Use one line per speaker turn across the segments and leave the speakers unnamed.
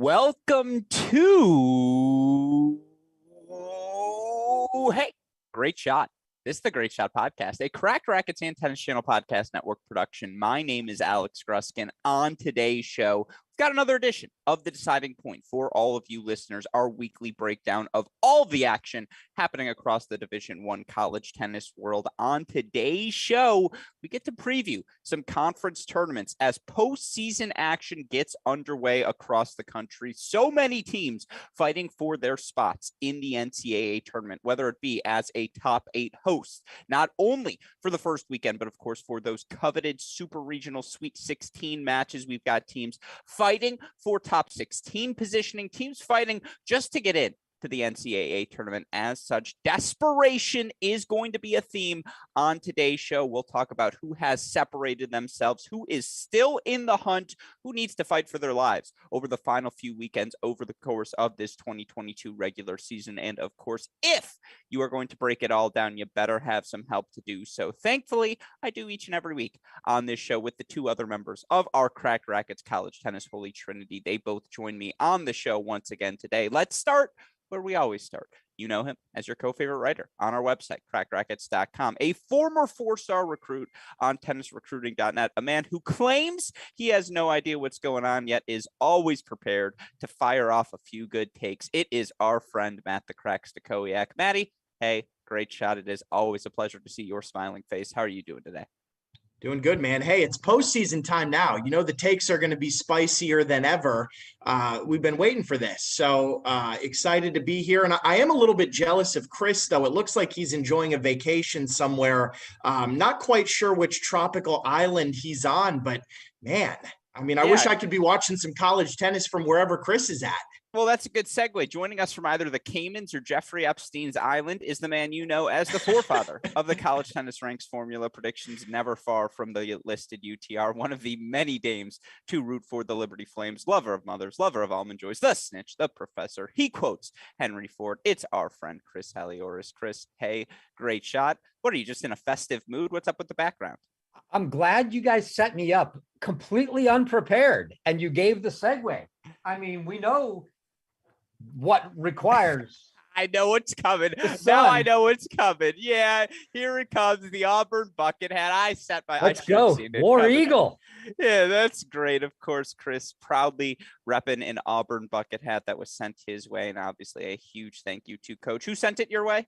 Welcome to Hey, Great Shot. This is the Great Shot Podcast, a Cracked Racquets and Tennis Channel Podcast Network production. My name is Alex Gruskin. On today's show, we've got another edition of The Deciding Point for all of you listeners, our weekly breakdown of all the action happening across the Division I college tennis world. On today's show, we get to preview some conference tournaments as postseason action gets underway across the country. So many teams fighting for their spots in the NCAA tournament, whether it be as a top 8 host, not only for the first weekend, but of course for those coveted super regional Sweet 16 matches. We've got teams fighting for top 16 positioning, teams fighting just to get in to the NCAA tournament. As such, desperation is going to be a theme on today's show. We'll talk about who has separated themselves, who is still in the hunt, who needs to fight for their lives over the final few weekends over the course of this 2022 regular season. And of course, if you are going to break it all down, you better have some help to do so. Thankfully, I do each and every week on this show with the two other members of our Cracked Racquets College Tennis Holy Trinity. They both join me on the show once again today. Let's start where we always start. You know him as your co-favorite writer on our website, crackrackets.com, a former 4-star recruit on tennisrecruiting.net, a man who claims he has no idea what's going on, yet is always prepared to fire off a few good takes. It is our friend, Matt the Crack Stachowiak. Matty, hey, great shot. It is always a pleasure to see your smiling face. How are you doing today?
Doing good, man. Hey, it's postseason time now. You know, the takes are going to be spicier than ever. We've been waiting for this. So excited to be here. And I am a little bit jealous of Chris, though. It looks like he's enjoying a vacation somewhere. Not quite sure which tropical island he's on, but man, I mean, I wish I could be watching some college tennis from wherever Chris is at.
Well, that's a good segue. Joining us from either the Caymans or Jeffrey Epstein's island is the man you know as the forefather of the College Tennis Ranks Formula Predictions, never far from the listed UTR, one of the many dames to root for the Liberty Flames, lover of mothers, lover of almond joys, the snitch, the professor. He quotes Henry Ford. It's our friend Chris Halioris. Chris, hey, great shot. What are you, just in a festive mood? What's up with the background?
I'm glad you guys set me up completely unprepared and you gave the segue. I mean, we know what requires.
I know what's coming. Now I know what's coming. Yeah, here it comes. The Auburn bucket hat.
Let's go. War Eagle.
Yeah, that's great. Of course, Chris proudly repping an Auburn bucket hat that was sent his way. And obviously a huge thank you to Coach. Who sent it your way?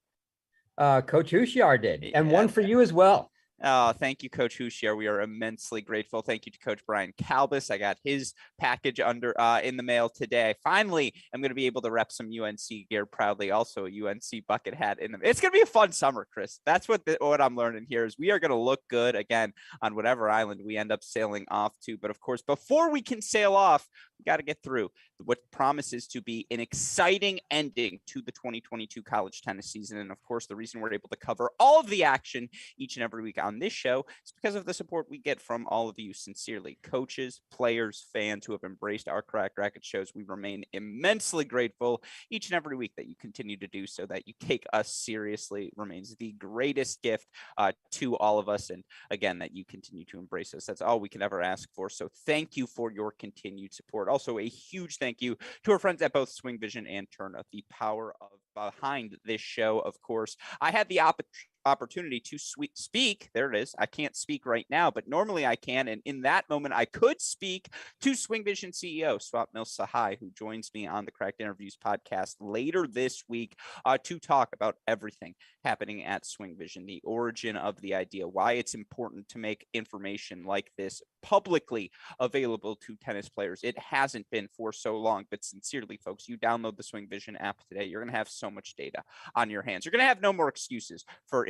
Coach Huchiar did. And one for you as well.
Thank you, Coach Huchiar. We are immensely grateful. Thank you to Coach Brian Calbus. I got his package in the mail today. Finally, I'm going to be able to rep some UNC gear proudly. Also, a UNC bucket hat in them. It's going to be a fun summer, Chris. That's what I'm learning here is we are going to look good again on whatever island we end up sailing off to. But of course, before we can sail off, we got to get through what promises to be an exciting ending to the 2022 college tennis season. And of course, the reason we're able to cover all of the action each and every week on this show is because of the support we get from all of you sincerely, coaches, players, fans who have embraced our Cracked Racquets shows. We remain immensely grateful each and every week that you continue to do so, that you take us seriously. Remains the greatest gift to all of us. And again, that you continue to embrace us. That's all we can ever ask for. So thank you for your continued support. Also, a huge thank you to our friends at both SwingVision and Turnup, the power of behind this show. Of course, I had the opportunity to speak. There it is. I can't speak right now, but normally I can. And in that moment, I could speak to SwingVision CEO Swapnil Sahai, who joins me on the Cracked Interviews podcast later this week to talk about everything happening at SwingVision, the origin of the idea, why it's important to make information like this publicly available to tennis players. It hasn't been for so long, but sincerely, folks, you download the SwingVision app today. You're going to have so much data on your hands. You're going to have no more excuses for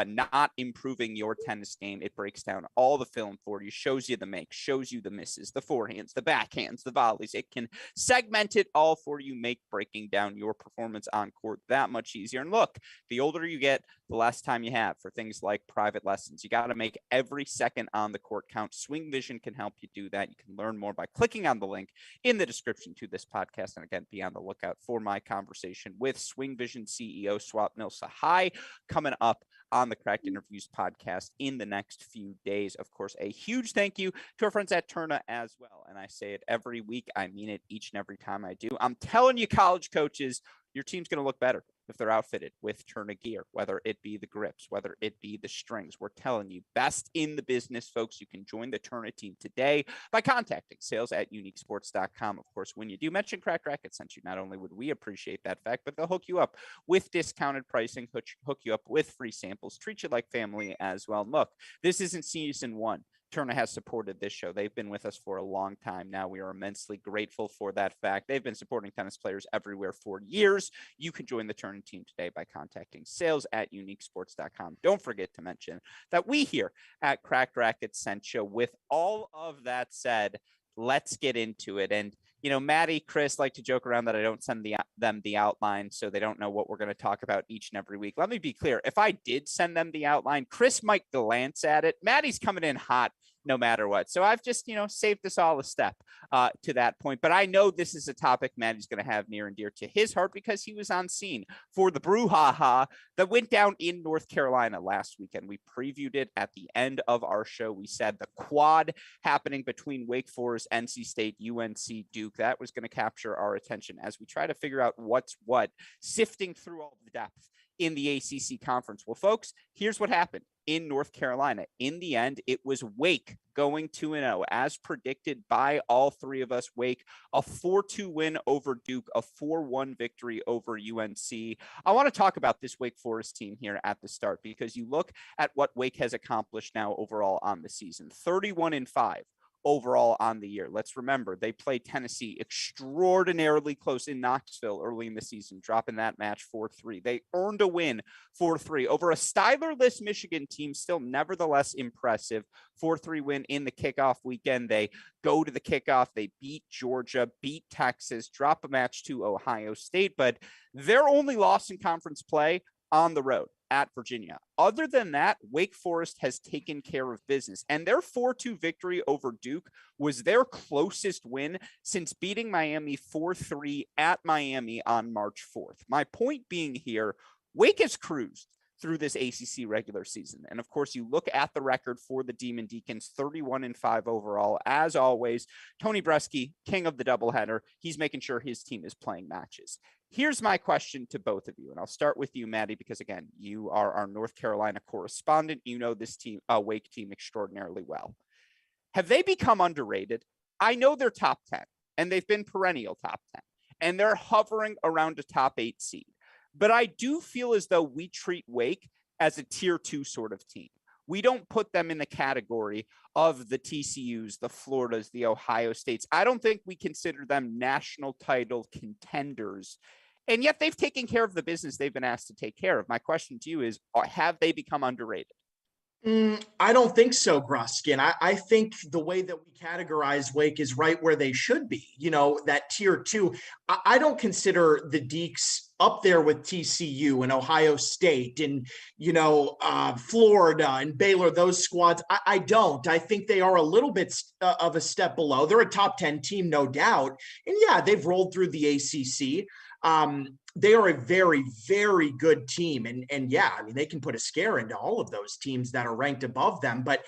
not improving your tennis game. It breaks down all the film for you, shows you the makes, shows you the misses, the forehands, the backhands, the volleys. It can segment it all for you, make breaking down your performance on court that much easier. And look, the older you get, the less time you have for things like private lessons. You got to make every second on the court count. SwingVision can help you do that. You can learn more by clicking on the link in the description to this podcast. And again, be on the lookout for my conversation with SwingVision CEO Swapnil Sahai coming up on the Cracked Interviews podcast in the next few days. Of course, a huge thank you to our friends at Tourna as well. And I say it every week. I mean it each and every time I do. I'm telling you, college coaches, your team's going to look better if they're outfitted with Tourna gear, whether it be the grips, whether it be the strings. We're telling you, best in the business, folks. You can join the Tourna team today by contacting sales@uniquesports.com. Of course, when you do mention Cracked Racquets sent you, not only would we appreciate that fact, but they'll hook you up with discounted pricing, hook you up with free samples, treat you like family as well. And look, this isn't season one. Tourna has supported this show. They've been with us for a long time now. We are immensely grateful for that fact. They've been supporting tennis players everywhere for years. You can join the Tourna team today by contacting sales@uniquesports.com. Don't forget to mention that we here at Cracked Racquets sent you. With all of that said, let's get into it. And, you know, Maddie, Chris like to joke around that I don't send them the outline so they don't know what we're going to talk about each and every week. Let me be clear. If I did send them the outline, Chris might glance at it. Maddie's coming in hot no matter what. So I've just, saved us all a step to that point. But I know this is a topic Maddie's going to have near and dear to his heart because he was on scene for the brouhaha that went down in North Carolina last weekend. We previewed it at the end of our show. We said the quad happening between Wake Forest, NC State, UNC, Duke, that was going to capture our attention as we try to figure out what's what, sifting through all the depth in the ACC conference. Well, folks, here's what happened in North Carolina. In the end, it was Wake going 2-0 as predicted by all three of us. Wake, a 4-2 win over Duke, a 4-1 victory over UNC. I want to talk about this Wake Forest team here at the start because you look at what Wake has accomplished now overall on the season, 31-5. Overall on the year. Let's remember, they played Tennessee extraordinarily close in Knoxville early in the season, dropping that match 4-3. They earned a win 4-3 over a stylerless Michigan team, still nevertheless impressive. 4-3 win in the kickoff weekend. They go to the kickoff. They beat Georgia, beat Texas, drop a match to Ohio State, but their only loss in conference play on the road at Virginia. Other than that, Wake Forest has taken care of business, and their 4-2 victory over Duke was their closest win since beating Miami 4-3 at Miami on March 4th. My point being here, Wake has cruised through this ACC regular season. And of course, you look at the record for the Demon Deacons, 31-5 overall. As always, Tony Bresky, king of the doubleheader, he's making sure his team is playing matches. Here's my question to both of you, and I'll start with you, Maddie, because again, you are our North Carolina correspondent. You know this team, Wake team, extraordinarily well. Have they become underrated? I know they're top 10, and they've been perennial top 10, and they're hovering around a top 8 seed. But I do feel as though we treat Wake as a tier 2 sort of team. We don't put them in the category of the TCUs, the Floridas, the Ohio States. I don't think we consider them national title contenders. And yet they've taken care of the business they've been asked to take care of. My question to you is, have they become underrated?
I don't think so, Gruskin. I think the way that we categorize Wake is right where they should be. That tier 2. I don't consider the Deeks up there with TCU and Ohio State and, Florida and Baylor, those squads. I don't. I think they are a little bit of a step below. They're a top 10 team, no doubt. And yeah, they've rolled through the ACC. They are a very, very good team. And yeah, I mean, they can put a scare into all of those teams that are ranked above them. But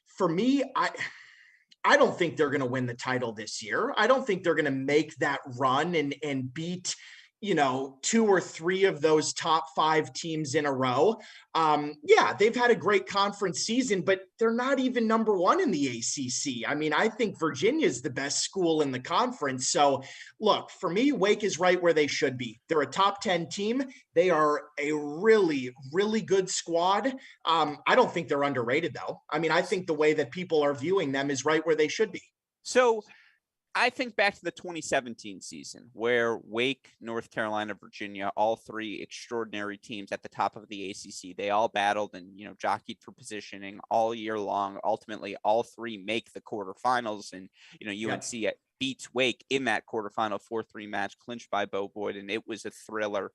for me, I don't think they're going to win the title this year. I don't think they're going to make that run and beat, 2 or 3 of those top 5 teams in a row. Yeah, they've had a great conference season, but they're not even number 1 in the ACC. I mean, I think Virginia is the best school in the conference. So look, for me, Wake is right where they should be. They're a top 10 team. They are a really, really good squad. I don't think they're underrated though. I mean, I think the way that people are viewing them is right where they should be.
So I think back to the 2017 season where Wake, North Carolina, Virginia, all 3 extraordinary teams at the top of the ACC, they all battled and, jockeyed for positioning all year long. Ultimately, all 3 make the quarterfinals, and, UNC beats Wake in that quarterfinal 4-3 match clinched by Bo Boyd, and it was a thriller.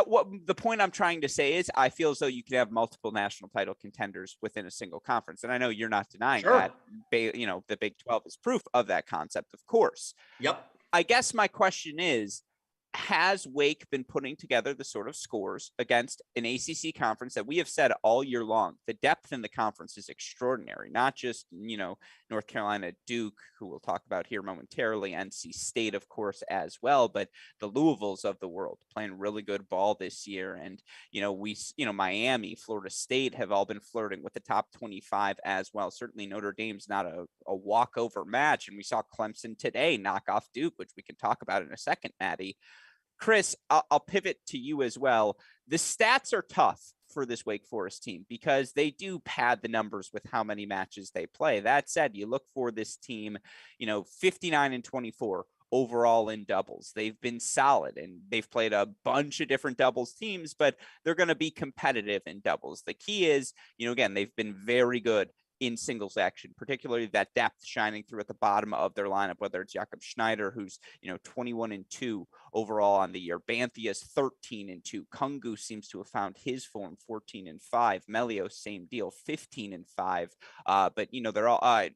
What the point I'm trying to say is I feel as though you could have multiple national title contenders within a single conference. And I know you're not denying that, the Big 12 is proof of that concept, of course.
Yep.
I guess my question is, has Wake been putting together the sort of scores against an ACC conference that we have said all year long? The depth in the conference is extraordinary, not just, North Carolina, Duke, who we'll talk about here momentarily, NC State, of course, as well, but the Louisvilles of the world playing really good ball this year. And, Miami, Florida State have all been flirting with the top 25 as well. Certainly Notre Dame's not a walkover match. And we saw Clemson today knock off Duke, which we can talk about in a second, Maddie. Chris, I'll pivot to you as well. The stats are tough for this Wake Forest team because they do pad the numbers with how many matches they play. That said, you look for this team, 59 and 24 overall in doubles. They've been solid and they've played a bunch of different doubles teams, but they're going to be competitive in doubles. The key is, again, they've been very good in singles action, particularly that depth shining through at the bottom of their lineup, whether it's Jakob Schneider, who's 21 and 2 overall on the year. Banthia's 13 and 2. Kungu seems to have found his form, 14 and 5. Melio, same deal, 15 and 5. But they're all I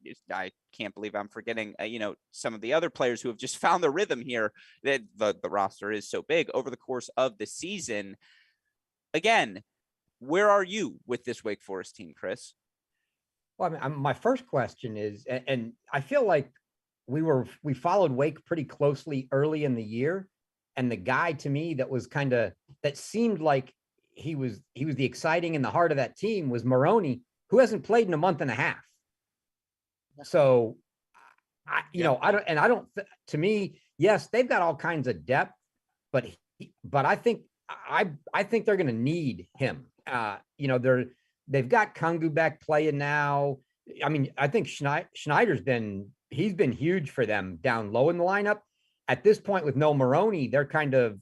can't believe I'm forgetting some of the other players who have just found the rhythm here. That the roster is so big over the course of the season. Again, where are you with this Wake Forest team, Chris?
Well, my first question is, and I feel like we followed Wake pretty closely early in the year, and the guy to me that seemed like he was the exciting in the heart of that team was Maroney, who hasn't played in a month and a half. So, to me, yes, they've got all kinds of depth, but I think they're going to need him. They've got Kungu back playing now. I mean, I think Schneider's been huge for them down low in the lineup. At this point, with no Maroney, they're kind of,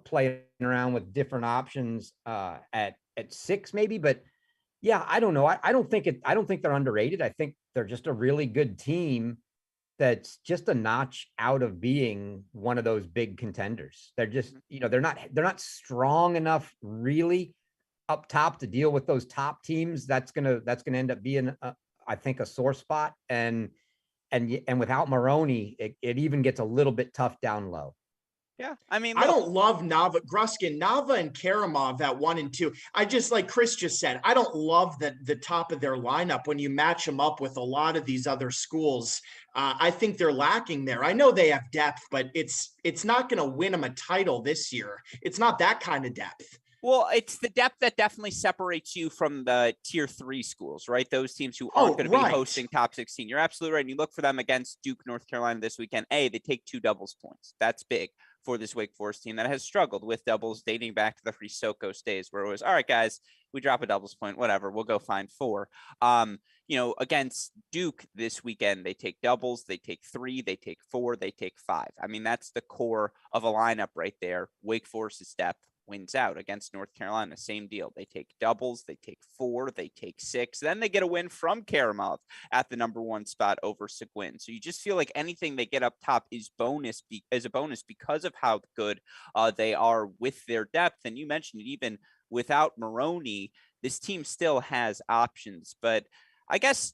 playing around with different options at 6 maybe. But yeah, I don't know. I don't think they're underrated. I think they're just a really good team that's just a notch out of being one of those big contenders. They're just, they're not strong enough really up top to deal with those top teams. That's gonna end up being I think a sore spot, and without Maroney, it even gets a little bit tough down low.
Yeah, I mean,
I don't love Gruskin, Nava and Karamov at 1 and 2. I just, like Chris just said, I don't love the top of their lineup when you match them up with a lot of these other schools. I think they're lacking there. I know they have depth, but it's not going to win them a title this year. It's not that kind of depth.
Well, it's the depth that definitely separates you from the tier 3 schools, right? Those teams who aren't going to be hosting top 16. You're absolutely right. And you look for them against Duke, North Carolina this weekend. They take 2 doubles points. That's big for this Wake Forest team that has struggled with doubles dating back to the Hrisokos days, where it was, all right, guys, we drop a doubles point, whatever, we'll go find 4. Against Duke this weekend, they take doubles, they take 3, they take 4, they take 5. I mean, that's the core of a lineup right there. Wake Forest's depth wins out. Against North Carolina, same deal. They take doubles, they take 4, they take 6. Then they get a win from Karamov at the number 1 spot over Seguin. So you just feel like anything they get up top is a bonus because of how good they are with their depth. And you mentioned it, even without Maroney, this team still has options. But I guess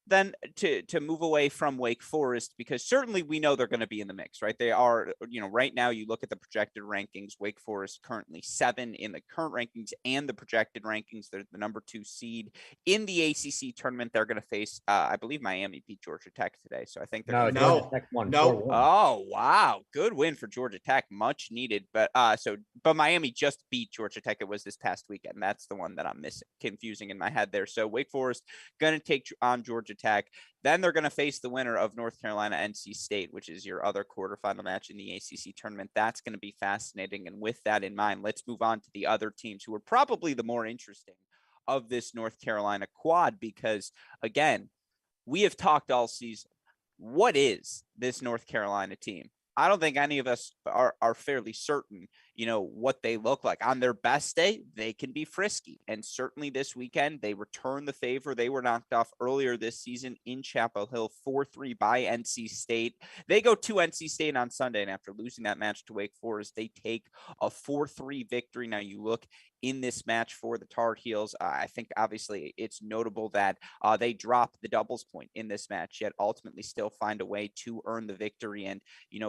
then to move away from Wake Forest, because certainly we know they're going to be in the mix, right? They are, right now you look at the projected rankings, Wake Forest currently 7 in the current rankings and the projected rankings. They're the number 2 seed in the ACC tournament. They're going to face, I believe Miami beat Georgia Tech today. So I think they're
Georgia
Tech won.
No.
Oh, wow. Good win for Georgia Tech. Much needed. But Miami just beat Georgia Tech. It was this past weekend. That's the one that I'm confusing in my head there. So Wake Forest going to take on Georgia Tech. Then they're going to face the winner of North Carolina NC State, which is your other quarterfinal match in the ACC tournament. That's going to be fascinating. And with that in mind, let's move on to the other teams who are probably the more interesting of this North Carolina quad, because again, we have talked all season. What is this North Carolina team? I don't think any of us are fairly certain what they look like. On their best day, they can be frisky. And certainly this weekend, they return the favor. They were knocked off earlier this season in Chapel Hill 4-3 by NC State. They go to NC State on Sunday, and after losing that match to Wake Forest, they take a 4-3 victory. Now you look in this match for the Tar Heels. I think obviously it's notable that they drop the doubles point in this match, yet ultimately still find a way to earn the victory. And,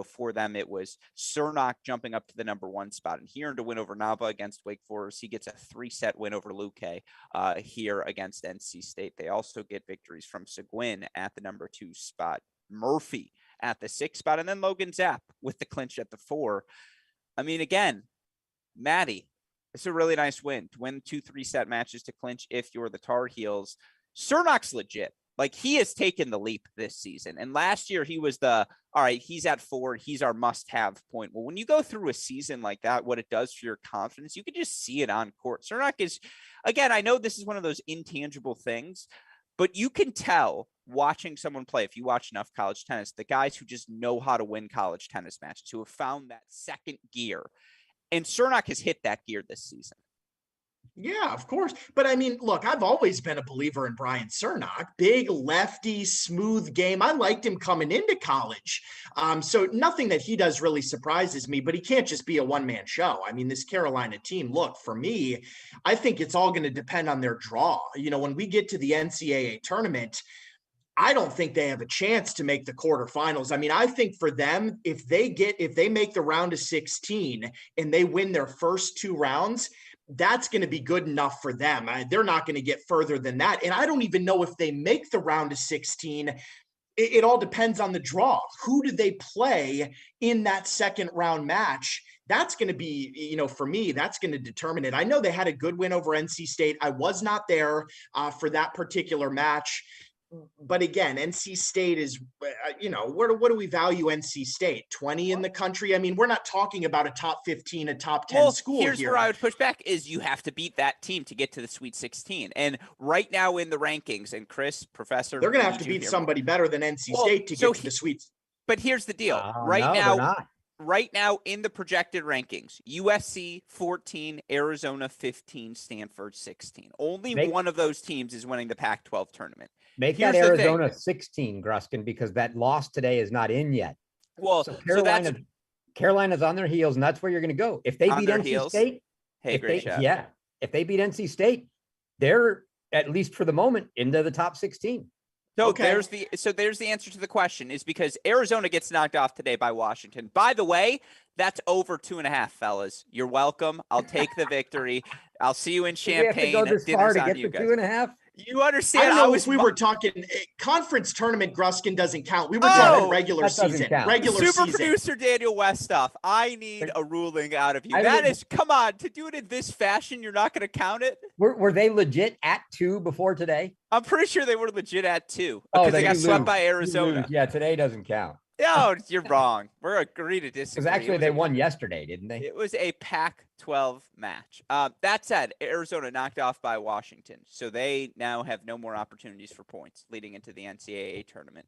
for them, it was Cernak jumping up to the number 1 spot and here to win over Nava against Wake Forest. He gets a 3-set win over Luque here against NC State. They also get victories from Seguin at the number 2 spot, Murphy at the 6 spot, and then Logan Zapp with the clinch at the 4. I mean, again, Maddie, it's a really nice win to win 2 3-set matches to clinch if you're the Tar Heels. Cernak's legit. Like, he has taken the leap this season. And last year he was all right, he's at 4. He's our must-have point. Well, when you go through a season like that, what it does for your confidence, you can just see it on court. Cernak is, again, I know this is one of those intangible things, but you can tell watching someone play, if you watch enough college tennis, the guys who just know how to win college tennis matches, who have found that second gear. And Cernak has hit that gear this season.
Yeah, of course. But I mean, look, I've always been a believer in Brian Cernak. Big lefty, smooth game. I liked him coming into college. So nothing that he does really surprises me, but he can't just be a one-man show. I mean, this Carolina team, look, for me, I think it's all going to depend on their draw. When we get to the NCAA tournament, I don't think they have a chance to make the quarterfinals. I mean, I think for them, if they make the round of 16 and they win their first 2 rounds, that's going to be good enough for them. They're not going to get further than that. And I don't even know if they make the round of 16. It all depends on the draw. Who do they play in that second round match? That's going to be, for me, that's going to determine it. I know they had a good win over NC State. I was not there for that particular match. But again, NC State is, what do we value NC State? 20 in the country? I mean, we're not talking about a top 15, a top 10 school
here's
here.
Where I would push back is you have to beat that team to get to the Sweet 16. And right now in the rankings, and Chris, Professor,
they're going to have to beat somebody better than NC State to get to the Sweet.
But here's the deal. Right now in the projected rankings, USC 14, Arizona 15, Stanford 16. Only one of those teams is winning the Pac-12 tournament.
Make that Arizona 16, Gruskin, because that loss today is not in yet.
Well,
so Carolina's on their heels, and that's where you're going to go. If they beat NC State, if they beat NC State, they're, at least for the moment, into the top 16.
So there's the answer to the question, is because Arizona gets knocked off today by Washington. By the way, that's over 2.5, fellas. You're welcome. I'll take the victory. I'll see you in Champaign.
We have to go this far to get to 2.5.
You understand?
We were talking conference tournament. Gruskin doesn't count. We were talking regular season.
Super producer Daniel Westoff, I need a ruling out of you. Come on, to do it in this fashion, you're not going to count it?
Were they legit at 2 before today?
I'm pretty sure they were legit at 2 because they got swept by Arizona.
Yeah, today doesn't count.
No, you're wrong. We're agree to disagree.
Because actually they won yesterday, didn't they?
It was a Pac-12 match. That said, Arizona knocked off by Washington, so they now have no more opportunities for points leading into the NCAA tournament.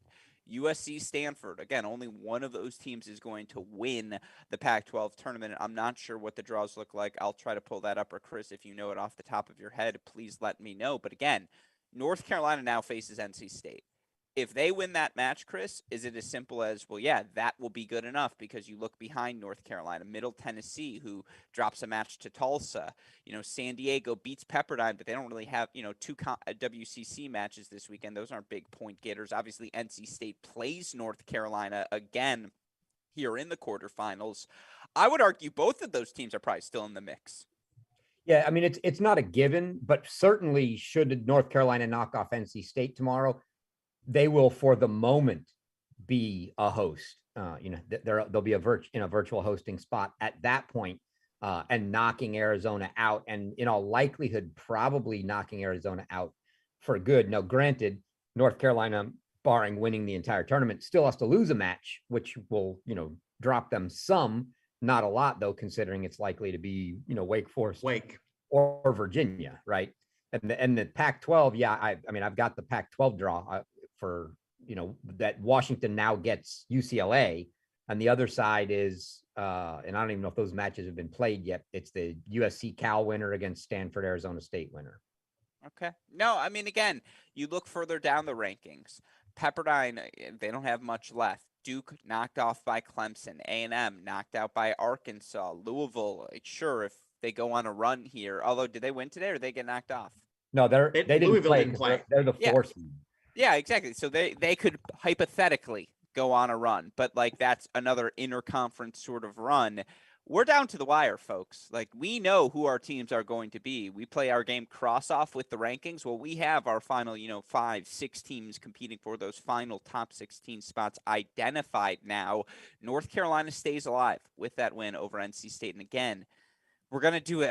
USC, Stanford, again, only one of those teams is going to win the Pac-12 tournament. I'm not sure what the draws look like. I'll try to pull that up, or Chris, if you know it off the top of your head, please let me know. But again, North Carolina now faces NC State. If they win that match, Chris, is it as simple as, well, yeah, that will be good enough because you look behind North Carolina, Middle Tennessee, who drops a match to Tulsa. San Diego beats Pepperdine, but they don't really have, 2 WCC matches this weekend. Those aren't big point getters. Obviously, NC State plays North Carolina again here in the quarterfinals. I would argue both of those teams are probably still in the mix.
Yeah, I mean, it's not a given, but certainly should North Carolina knock off NC State tomorrow, they will, for the moment, be a host. They'll be in a virtual hosting spot at that point, and knocking Arizona out, and in all likelihood, probably knocking Arizona out for good. Now, granted, North Carolina, barring winning the entire tournament, still has to lose a match, which will, drop them some, not a lot though, considering it's likely to be, Wake Forest or Virginia, right? And the Pac-12, yeah, I mean, I've got the Pac-12 draw for, that Washington now gets UCLA, And the other side is, and I don't even know if those matches have been played yet. It's the USC Cal winner against Stanford, Arizona State winner.
Okay. No, I mean, again, you look further down the rankings. Pepperdine, they don't have much left. Duke knocked off by Clemson. A&M knocked out by Arkansas. Louisville, sure, if they go on a run here. Although, did they win today or did they get knocked off?
No, they didn't
Louisville
play.
didn't play.
They're the
Yeah.
4th seed.
Yeah, exactly. So they could hypothetically go on a run, but like that's another interconference sort of run. We're down to the wire, folks. Like, we know who our teams are going to be. We play our game cross off with the rankings. Well, we have our final, 5, 6 teams competing for those final top 16 spots identified now. North Carolina stays alive with that win over NC State. And again, we're going to do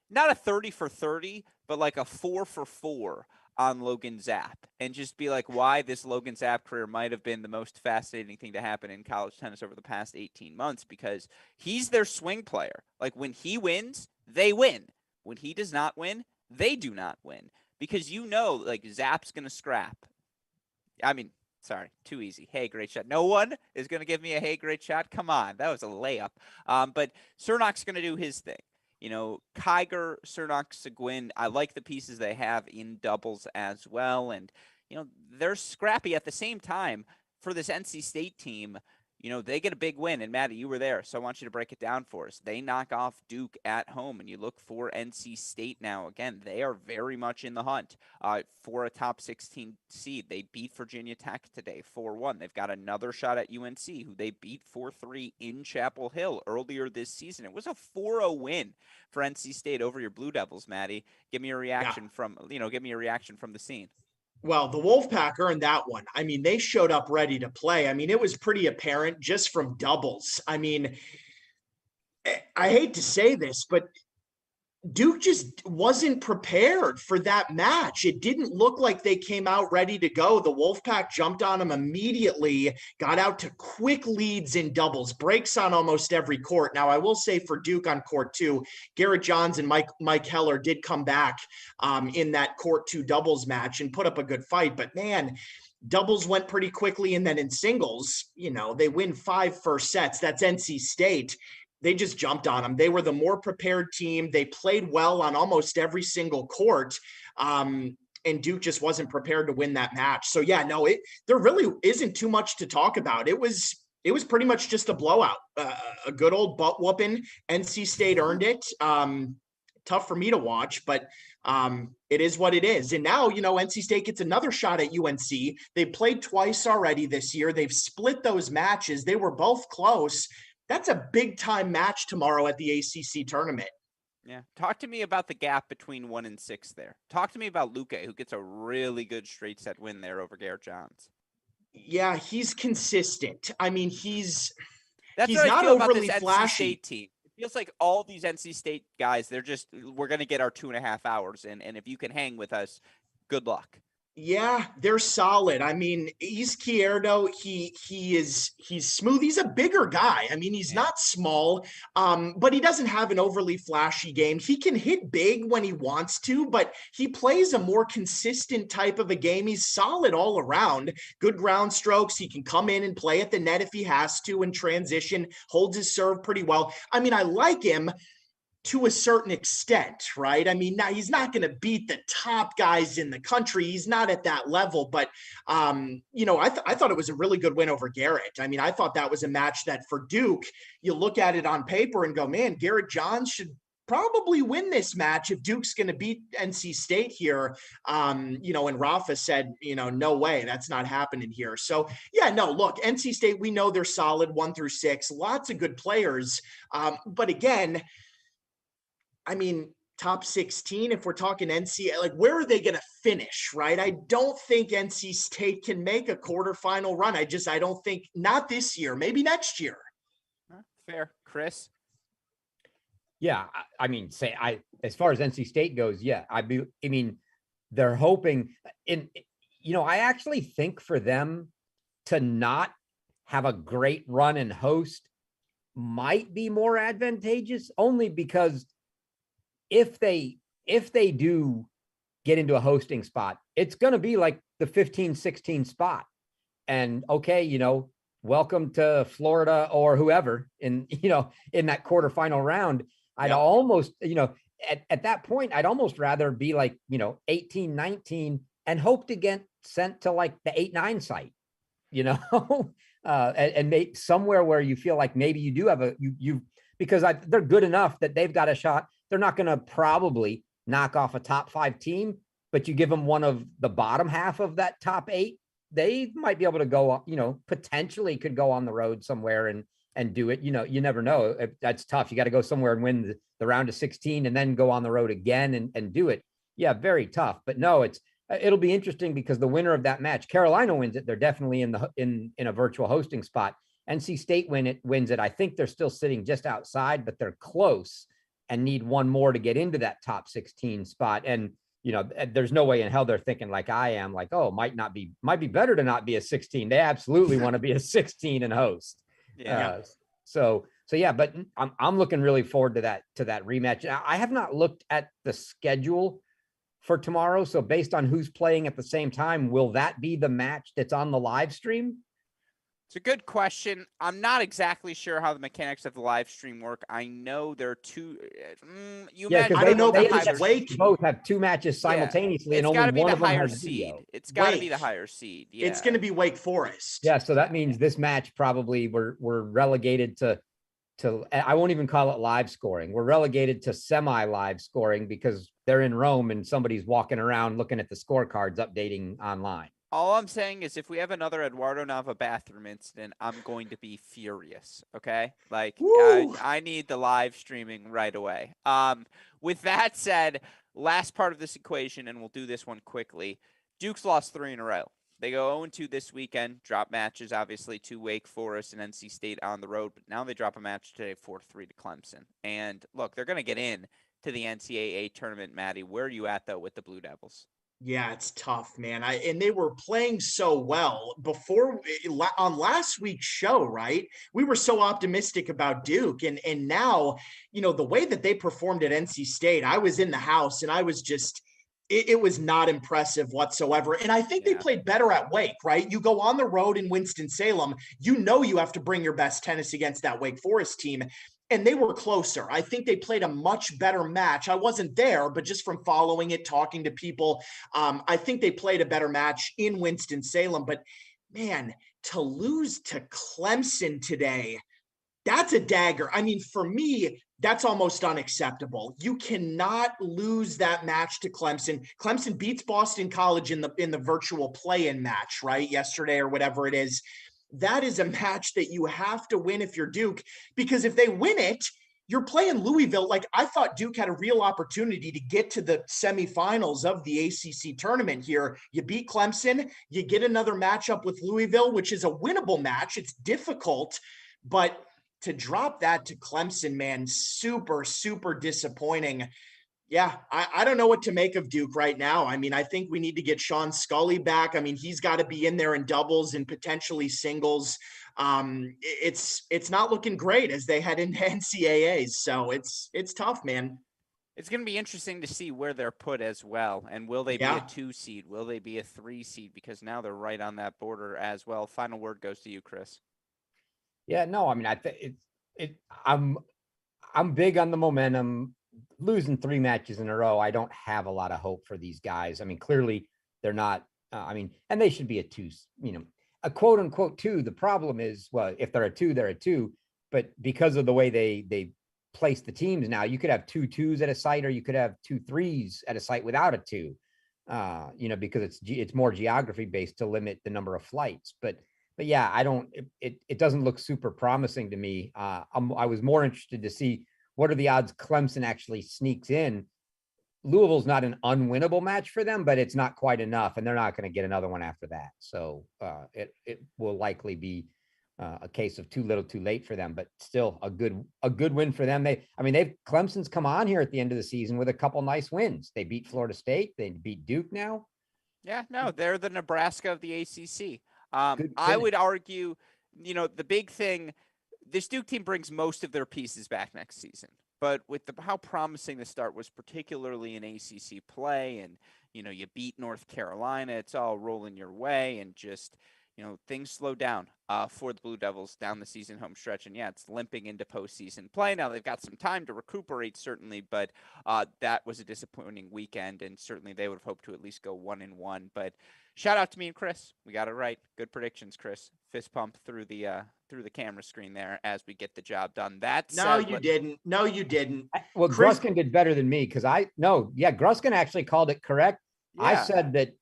not a 30 for 30, but like a 4 for 4 on Logan Zapp, and just be like why this Logan Zapp career might have been the most fascinating thing to happen in college tennis over the past 18 months, because he's their swing player. Like, when he wins, they win. When he does not win, they do not win, because like Zapp's going to scrap. I mean, sorry, too easy. Hey, great shot. No one is going to give me a hey, great shot. Come on. That was a layup. But Cernak's going to do his thing. Kiger, Cernak, Seguin, I like the pieces they have in doubles as well. And, they're scrappy at the same time. For this NC State team, they get a big win. And Maddie, you were there, so I want you to break it down for us. They knock off Duke at home, and you look for NC State now. Again, they are very much in the hunt for a top 16 seed. They beat Virginia Tech today 4-1. They've got another shot at UNC, who they beat 4-3 in Chapel Hill earlier this season. It was a 4-0 win for NC State over your Blue Devils, Maddie. Give me a reaction from the scene.
Well, the Wolfpack earned that one. I mean, they showed up ready to play. I mean, it was pretty apparent just from doubles. I mean, I hate to say this, but Duke just wasn't prepared for that match. It didn't look like they came out ready to go. The Wolfpack jumped on them immediately, got out to quick leads in doubles, breaks on almost every court. Now, I will say for Duke on court 2, Garrett Johns and Mike Heller did come back in that court 2 doubles match and put up a good fight. But man, doubles went pretty quickly. And then in singles, they win 5 first sets. That's NC State. They just jumped on them. They were the more prepared team. They played well on almost every single court. And Duke just wasn't prepared to win that match. So yeah, no, there really isn't too much to talk about. It was pretty much just a blowout, a good old butt whooping. NC State earned it. Tough for me to watch, but it is what it is. And now, NC State gets another shot at UNC. They played twice already this year. They've split those matches. They were both close. That's a big time match tomorrow at the ACC tournament.
Yeah. Talk to me about the gap between 1 and 6 there. Talk to me about Luque, who gets a really good straight set win there over Garrett Johns.
Yeah, he's consistent. I mean, he's
not overly flashy. NC State team. It feels like all these NC State guys, we're going to get our 2.5 hours. And if you can hang with us, good luck.
Yeah, they're solid. I mean, Izquierdo, he's smooth. He's a bigger guy. I mean, he's not small, but he doesn't have an overly flashy game. He can hit big when he wants to, but he plays a more consistent type of a game. He's solid all around. Good ground strokes. He can come in and play at the net if he has to and transition, holds his serve pretty well. I mean, I like him to a certain extent, right? I mean, now he's not going to beat the top guys in the country. He's not at that level, but I thought it was a really good win over Garrett. I mean, I thought that was a match that for Duke, you look at it on paper and go, man, Garrett Johns should probably win this match if Duke's going to beat NC State here. And Rafa said, no way, that's not happening here. So yeah, no, look, NC State, we know they're solid 1 through 6, lots of good players. But again, I mean, top 16, if we're talking NC, like where are they going to finish, right? I don't think NC State can make a quarterfinal run. I don't think, not this year, maybe next year.
Fair. Chris?
Yeah, I mean, as far as NC State goes, yeah, I mean, they're hoping I actually think for them to not have a great run and host might be more advantageous, only because if they do get into a hosting spot, it's going to be like the 15-16 spot. And okay, welcome to Florida or whoever in that quarterfinal round. I'd almost, at that point, I'd almost rather be like, 18, 19 and hope to get sent to like the 8-9 site, and make somewhere where you feel like maybe you do have because they're good enough that they've got a shot. They're not going to probably knock off a top 5 team, but you give them one of the bottom half of that top 8, they might be able to go, potentially could go on the road somewhere and do it. You never know. That's tough. You got to go somewhere and win the round of 16 and then go on the road again and do it. Yeah, very tough. But no, it'll be interesting because the winner of that match, Carolina wins it. They're definitely in a virtual hosting spot. NC State wins it. I think they're still sitting just outside, but they're close and need one more to get into that top 16 spot. And there's no way in hell they're thinking like I am, like, oh, might be better to not be a 16. They absolutely want to be a 16 and host.
Yeah.
So yeah, but I'm looking really forward to that rematch. I have not looked at the schedule for tomorrow. So based on who's playing at the same time, will that be the match that's on the live stream?
It's a good question. I'm not exactly sure how the mechanics of the live stream work. I know there are two.
I don't know if Wake both have 2 matches simultaneously, and only one of them has video.
It's got to be the higher seed. Yeah.
It's going to be Wake Forest.
Yeah, so that means this match probably we're relegated to. I won't even call it live scoring. We're relegated to semi-live scoring because they're in Rome and somebody's walking around looking at the scorecards, updating online.
All I'm saying is if we have another Eduardo Nava bathroom incident, I'm going to be furious, okay? Like, I need the live streaming right away. With that said, last part of this equation, and we'll do this one quickly. Duke's lost 3 in a row. They go 0-2 this weekend, drop matches, obviously, to Wake Forest and NC State on the road, but now they drop a match today, 4-3 to Clemson. And, look, they're going to get in to the NCAA tournament, Maddie. Where are you at, though, with the Blue Devils?
Yeah, it's tough, man. And they were playing so well before on last week's show, right? We were so optimistic about Duke, and now, the way that they performed at NC State, I was in the house and I was just, it was not impressive whatsoever. And I think they played better at Wake, right? You go on the road in Winston-Salem, you have to bring your best tennis against that Wake Forest team. And they were closer. I think they played a much better match. I wasn't there, but just from following it, talking to people, I think they played a better match in Winston-Salem. But man, to lose to Clemson today, that's a dagger. I mean, for me, that's almost unacceptable. You cannot lose that match to Clemson. Clemson beats Boston College in the virtual play-in match, right? Yesterday or whatever it is. That is a match that you have to win if you're Duke, because if they win it, you're playing Louisville. Like, I thought Duke had a real opportunity to get to the semifinals of the ACC tournament here. You beat Clemson, you get another matchup with Louisville, which is a winnable match. It's difficult, but to drop that to Clemson, man, super, super disappointing. Yeah, I don't know what to make of Duke right now. I mean, I think we need to get Sean Scully back. I mean, he's got to be in there in doubles and potentially singles. It's not looking great as they head into NCAAs. So it's tough, man.
It's going to be interesting to see where they're put as well. And will they be a 2 seed? Will they be a 3 seed? Because now they're right on that border as well. Final word goes to you, Chris.
Yeah, no, I mean, I think I'm big on the momentum. Losing 3 matches in a row, I don't have a lot of hope for these guys. I mean, clearly they're not. And they should be a 2. A quote unquote 2. The problem is, well, if they're a 2, they're a 2. But because of the way they place the teams now, you could have 2 2s at a site, or you could have 2 3s at a site without a 2. Because it's more geography based to limit the number of flights. But yeah, it doesn't look super promising to me. I was more interested to see what are the odds Clemson actually sneaks in. Louisville's not an unwinnable match for them, but it's not quite enough, and they're not going to get another one after that. So it will likely be a case of too little, too late for them, but still a good win for them. Clemson's come on here at the end of the season with a couple nice wins. They beat Florida State. They beat Duke now.
Yeah, no, they're the Nebraska of the ACC. I would argue, the big thing, this Duke team brings most of their pieces back next season. But with how promising the start was, particularly in ACC play, and, you beat North Carolina, it's all rolling your way, and just, things slow down for the Blue Devils down the season home stretch. And yeah, it's limping into postseason play. Now they've got some time to recuperate, certainly, but that was a disappointing weekend. And certainly they would have hoped to at least go 1-1. But shout out to me and Chris. We got it right. Good predictions, Chris. Fist pump through the camera screen there as we get the job done.
No, you didn't.
Well, Gruskin did better than me because Gruskin actually called it correct. Yeah.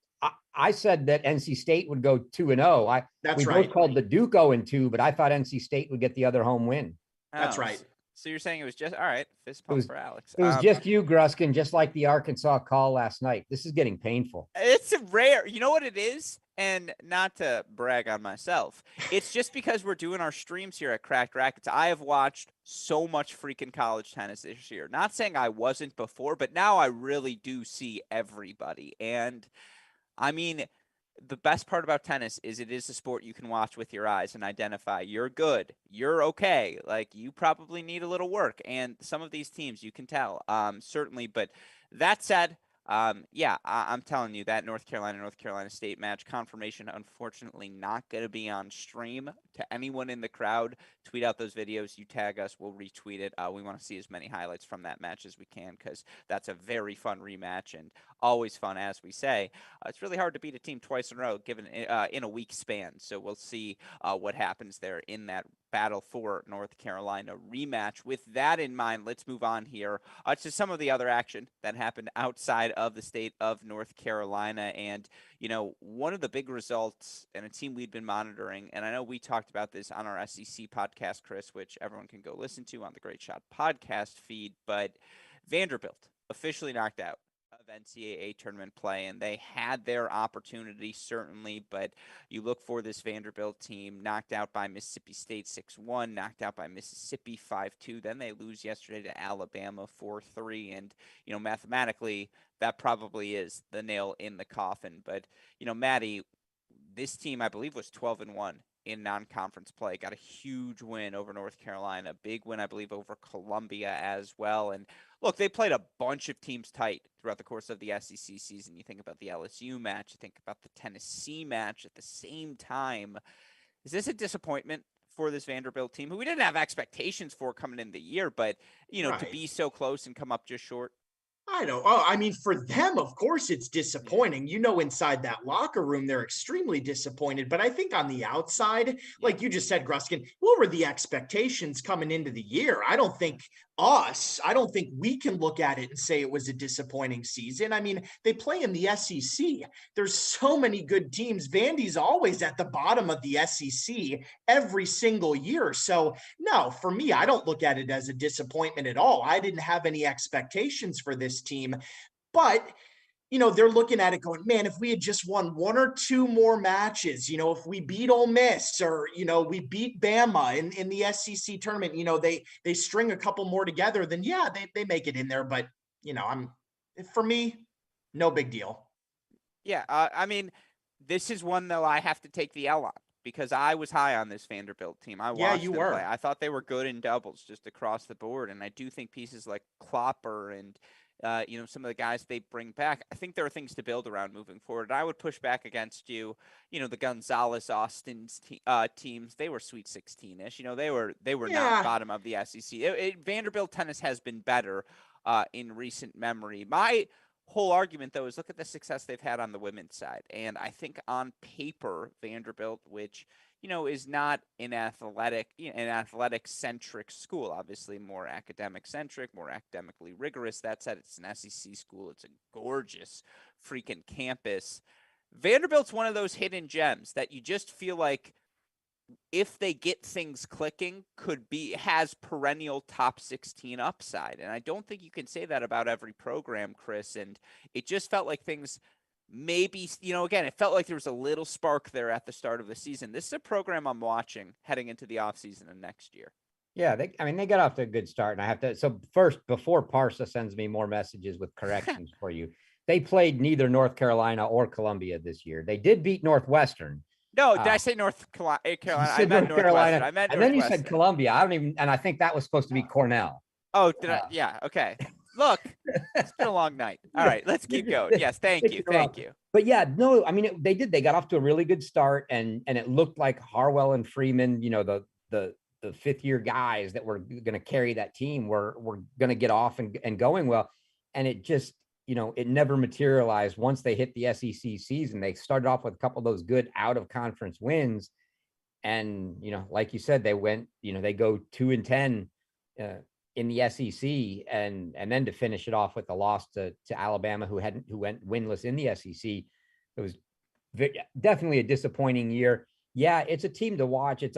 I said that NC State would go 2-0. We both called the Duke 0-2, but I thought NC State would get the other home win.
That's right.
So you're saying it was just all right. Fist pump for Alex.
It was just you, Gruskin, just like the Arkansas call last night. This is getting painful.
It's rare. You know what it is? And not to brag on myself, it's just because we're doing our streams here at Cracked Racquets. I have watched so much freaking college tennis this year. Not saying I wasn't before, but now I really do see everybody. And I mean, the best part about tennis is it is a sport you can watch with your eyes and identify you're good, you're okay. Like, you probably need a little work. And some of these teams you can tell, certainly. But that said, I'm telling you that North Carolina State match confirmation, unfortunately, not going to be on stream. To anyone in the crowd, tweet out those videos. You tag us, we'll retweet it. We want to see as many highlights from that match as we can because that's a very fun rematch and always fun, as we say. It's really hard to beat a team twice in a row, given in a week span. So we'll see what happens there in that battle for North Carolina rematch. With that in mind, let's move on here to some of the other action that happened outside of the state of North Carolina. And, one of the big results and a team we'd been monitoring, and I know we talked about this on our SEC podcast, Chris, which everyone can go listen to on the Great Shot podcast feed, but Vanderbilt officially knocked out of NCAA tournament play, and they had their opportunity, certainly, but you look for this Vanderbilt team knocked out by Mississippi State 6-1, knocked out by Mississippi 5-2, then they lose yesterday to Alabama 4-3, and, mathematically, that probably is the nail in the coffin, but, Maddie, this team, I believe, was 12-1 in non-conference play, got a huge win over North Carolina, big win, I believe, over Columbia as well. And look, they played a bunch of teams tight throughout the course of the SEC season. You think about the LSU match, you think about the Tennessee match at the same time. Is this a disappointment for this Vanderbilt team, who we didn't have expectations for coming in the year, but, to be so close and come up just short?
For them, of course, it's disappointing. Inside that locker room, they're extremely disappointed. But I think on the outside, like you just said, Gruskin, what were the expectations coming into the year? I don't think we can look at it and say it was a disappointing season. I mean, they play in the SEC. There's so many good teams. Vandy's always at the bottom of the SEC every single year. So no, for me, I don't look at it as a disappointment at all. I didn't have any expectations for this team, but they're looking at it going, man, if we had just won one or two more matches, if we beat Ole Miss or, we beat Bama in the SEC tournament, they string a couple more together, then they make it in there. But, for me, no big deal.
Yeah. This is one, though, I have to take the L on because I was high on this Vanderbilt team. I watched them play. I thought they were good in doubles just across the board. And I do think pieces like Klopper and, some of the guys they bring back, I think there are things to build around moving forward. I would push back against the Gonzalez Austin's teams. They were Sweet 16-ish. They were not bottom of the SEC. Vanderbilt tennis has been better in recent memory. My whole argument, though, is look at the success they've had on the women's side. And I think on paper, Vanderbilt, which is not an athletic centric school, obviously more academic centric, more academically rigorous. That said, it's an SEC school. It's a gorgeous freaking campus. Vanderbilt's one of those hidden gems that you just feel like if they get things clicking has perennial top 16 upside. And I don't think you can say that about every program, Chris. And it just felt like things maybe, again, it felt like there was a little spark there at the start of the season. This is a program I'm watching heading into the offseason of next year.
Yeah, they got off to a good start. And I have to, so first, before Parsa sends me more messages with corrections for you, they played neither North Carolina or Columbia this year. They did beat Northwestern.
No, did I say North Carolina? I meant
North Carolina.
I meant
and then you said Columbia. I think that was supposed to be Cornell.
Oh, did I? Yeah, okay. Look, it's been a long night. All right, let's keep going. Yes, thank you.
But yeah, no, I mean, they did. They got off to a really good start, and it looked like Harwell and Freeman, the fifth year guys that were going to carry that team were going to get off and going well. And it just, it never materialized. Once they hit the SEC season, they started off with a couple of those good out of conference wins. And, like you said, they went, they go 2-10 in the SEC, and then to finish it off with the loss to Alabama, who went winless in the SEC. It was definitely a disappointing year. Yeah, it's a team to watch. It's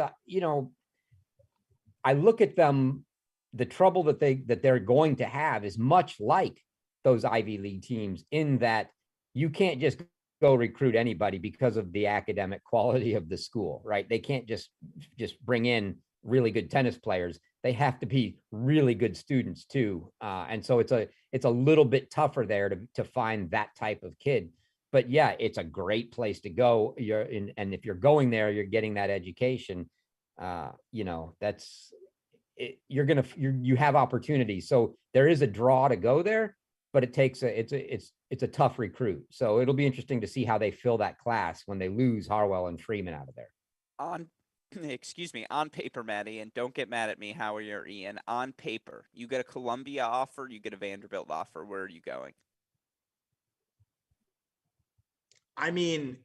I look at them, the trouble that they're going to have is much like those Ivy League teams, in that you can't just go recruit anybody because of the academic quality of the school, right? They can't just bring in really good tennis players. They have to be really good students too. And so it's a little bit tougher there to find that type of kid. But yeah, it's a great place to go. And if you're going there, you're getting that education. That's it, you have opportunities. So there is a draw to go there, but it's a tough recruit. So it'll be interesting to see how they fill that class when they lose Harwell and Freeman out of there.
On paper, Maddie, and don't get mad at me, Howie or Ian. On paper, you get a Columbia offer, you get a Vanderbilt offer. Where are you going?
I mean,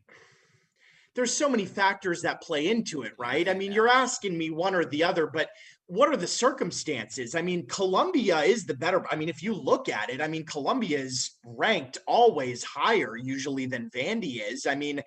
there's so many factors that play into it, right? I mean, you're asking me one or the other, but what are the circumstances? I mean, Columbia is the better. I mean, if you look at it, I mean, Columbia is ranked always higher usually than Vandy is. I mean,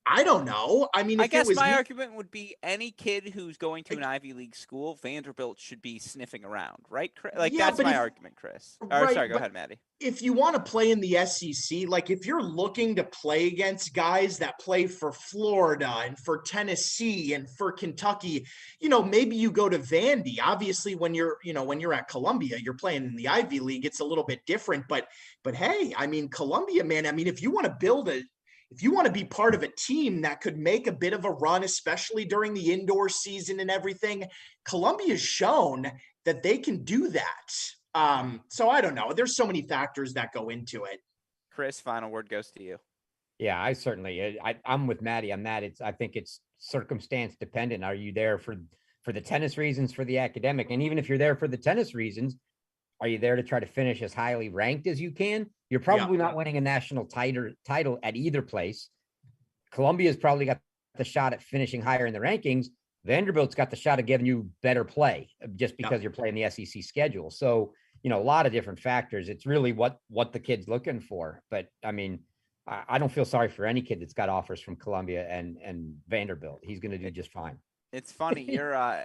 I don't know. I mean,
I guess my argument would be any kid who's going to an Ivy League school, Vanderbilt should be sniffing around, right? Like, yeah, that's my argument, Chris. Right, sorry, go ahead, Maddie.
If you want to play in the SEC, like if you're looking to play against guys that play for Florida and for Tennessee and for Kentucky, maybe you go to Vandy. Obviously, when you're at Columbia, you're playing in the Ivy League. It's a little bit different, but hey, I mean, Columbia, man, I mean, if you want to be part of a team that could make a bit of a run, especially during the indoor season and everything, Columbia's shown that they can do that. So I don't know. There's so many factors that go into it.
Chris, final word goes to you.
Yeah, I'm with Maddie on that. I think it's circumstance dependent. Are you there for the tennis reasons, for the academic? And even if you're there for the tennis reasons, are you there to try to finish as highly ranked as you can? You're probably not winning a national title at either place. Columbia's probably got the shot at finishing higher in the rankings. Vanderbilt's got the shot of giving you better play just because you're playing the SEC schedule. So, a lot of different factors. It's really what the kid's looking for. But I mean, I don't feel sorry for any kid that's got offers from Columbia and Vanderbilt. He's going to do just fine.
It's funny.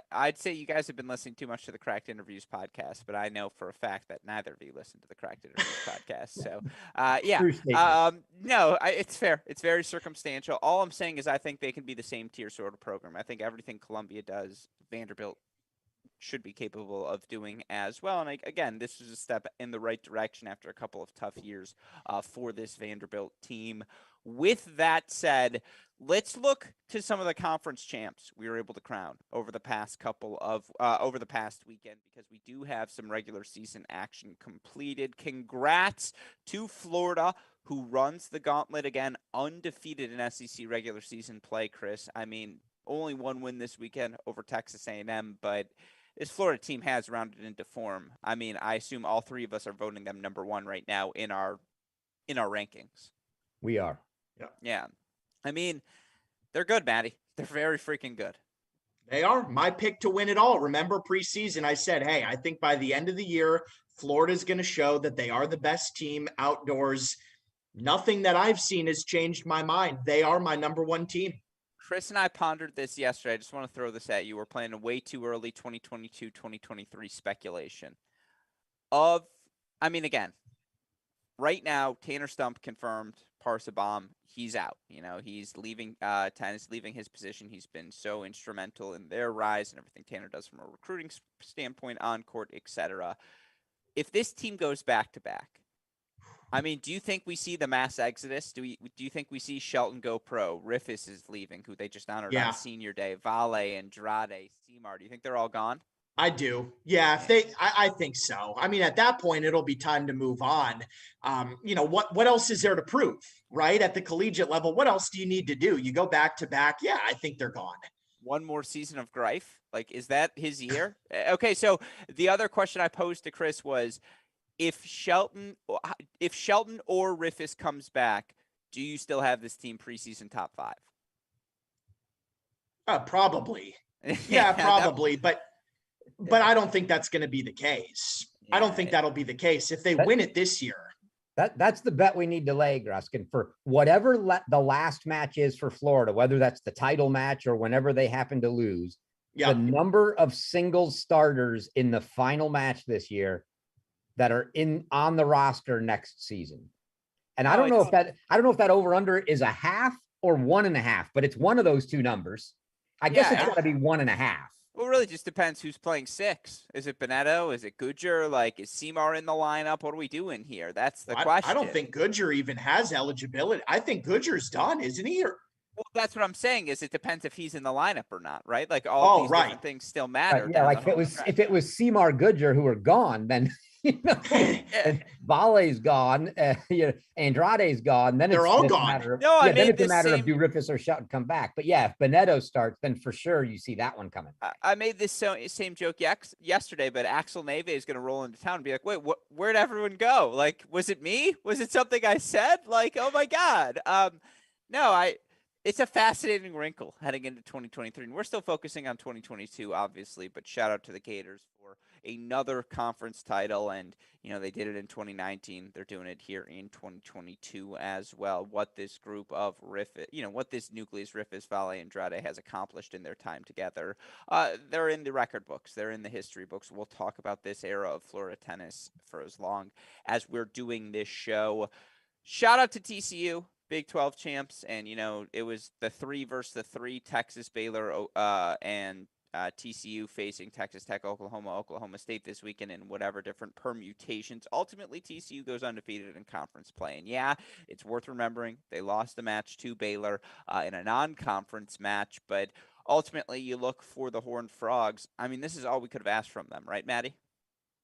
I'd say you guys have been listening too much to the Cracked Interviews podcast, but I know for a fact that neither of you listen to the Cracked Interviews podcast. So, yeah. No, it's fair. It's very circumstantial. All I'm saying is I think they can be the same tier sort of program. I think everything Columbia does, Vanderbilt should be capable of doing as well. And again, this is a step in the right direction after a couple of tough years for this Vanderbilt team. With that said, let's look to some of the conference champs we were able to crown over the past weekend, because we do have some regular season action completed. Congrats to Florida, who runs the gauntlet again, undefeated in SEC regular season play, Chris. I mean, only one win this weekend over Texas A&M, but this Florida team has rounded into form. I mean, I assume all three of us are voting them number one right now in our rankings.
We are.
Yeah. I mean, they're good, Maddie. They're very freaking good.
They are. My pick to win it all. Remember preseason, I said, hey, I think by the end of the year, Florida's going to show that they are the best team outdoors. Nothing that I've seen has changed my mind. They are my number one team.
Chris and I pondered this yesterday. I just want to throw this at you. We're playing a way too early 2022-2023 speculation. Again, right now, Tanner Stump confirmed Parsabam, he's out. He's leaving tennis, leaving his position. He's been so instrumental in their rise and everything Tanner does from a recruiting standpoint, on court, etc. If this team goes back to back, I mean, do you think we see the mass exodus? Do you think we see Shelton go pro? Riffis is leaving, who they just honored on senior day. Vale, Andrade, Seymour. Do you think they're all gone?
I do. Yeah, I think so. I mean, at that point, it'll be time to move on. What else is there to prove, right? At the collegiate level, what else do you need to do? You go back to back. Yeah, I think they're gone.
One more season of Greif? Like, is that his year? Okay, so the other question I posed to Chris was, if Shelton or Riffis comes back, do you still have this team preseason top 5?
Probably. Yeah, probably. But I don't think that's going to be the case. I don't think that'll be the case if they win it this year.
That's the bet we need to lay, Gruskin, for whatever the last match is for Florida, whether that's the title match or whenever they happen to lose. The number of singles starters in the final match this year that are on the roster next season. And I don't know if that over under is a half or 1.5, but it's one of those two numbers. I guess it's got to be 1.5.
Well, it really just depends who's playing 6. Is it Bonetto? Is it Goodger? Like, is Seymour in the lineup? What are we doing here? That's the question.
I don't think Goodger even has eligibility. I think Goodger's done, isn't he?
Well, that's what I'm saying. Is it depends if he's in the lineup or not, right? Like all these different things still matter.
Right, yeah, like if it was Seymour, Goodger who are gone, then Vale's gone, Andrade's gone. Then
they're all gone.
Then it's a matter of do Riffis or Shelton come back. But yeah, if Bonetto starts, then for sure you see that one coming.
I made this same joke yesterday, but Axel Neve is going to roll into town and be like, "Wait, where'd everyone go? Like, was it me? Was it something I said? Like, oh my god." It's a fascinating wrinkle heading into 2023, and we're still focusing on 2022, obviously. But shout out to the Gators for another conference title, and they did it in 2019. They're doing it here in 2022 as well. What this group of what this nucleus Riffis, Vale, Andrade has accomplished in their time together, they're in the record books. They're in the history books. We'll talk about this era of Florida tennis for as long as we're doing this show. Shout out to TCU. Big 12 champs, and it was the 3 versus the 3, Texas, Baylor, and TCU facing Texas Tech, Oklahoma State this weekend in whatever different permutations. Ultimately, TCU goes undefeated in conference play, and it's worth remembering they lost the match to Baylor in a non-conference match, but ultimately you look for the Horned Frogs. I mean, this is all we could have asked from them, right, Maddie?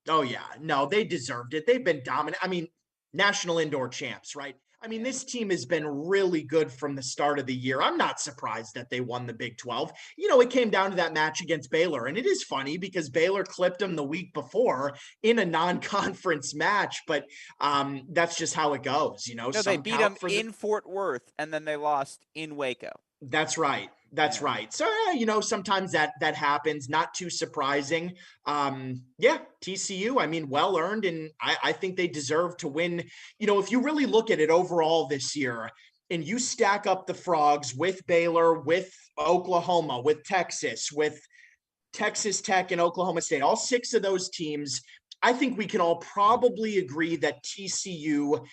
Oh yeah, no, they deserved it. They've been dominant. I mean, national indoor champs, right? I mean, this team has been really good from the start of the year. I'm not surprised that they won the Big 12. It came down to that match against Baylor. And it is funny because Baylor clipped them the week before in a non-conference match. But that's just how it goes.
They beat them in Fort Worth, and then they lost in Waco.
That's right. That's right. So, sometimes that happens. Not too surprising. TCU, I mean, well earned. And I think they deserve to win. If you really look at it overall this year and you stack up the Frogs with Baylor, with Oklahoma, with Texas Tech and Oklahoma State, all 6 of those teams, I think we can all probably agree that TCU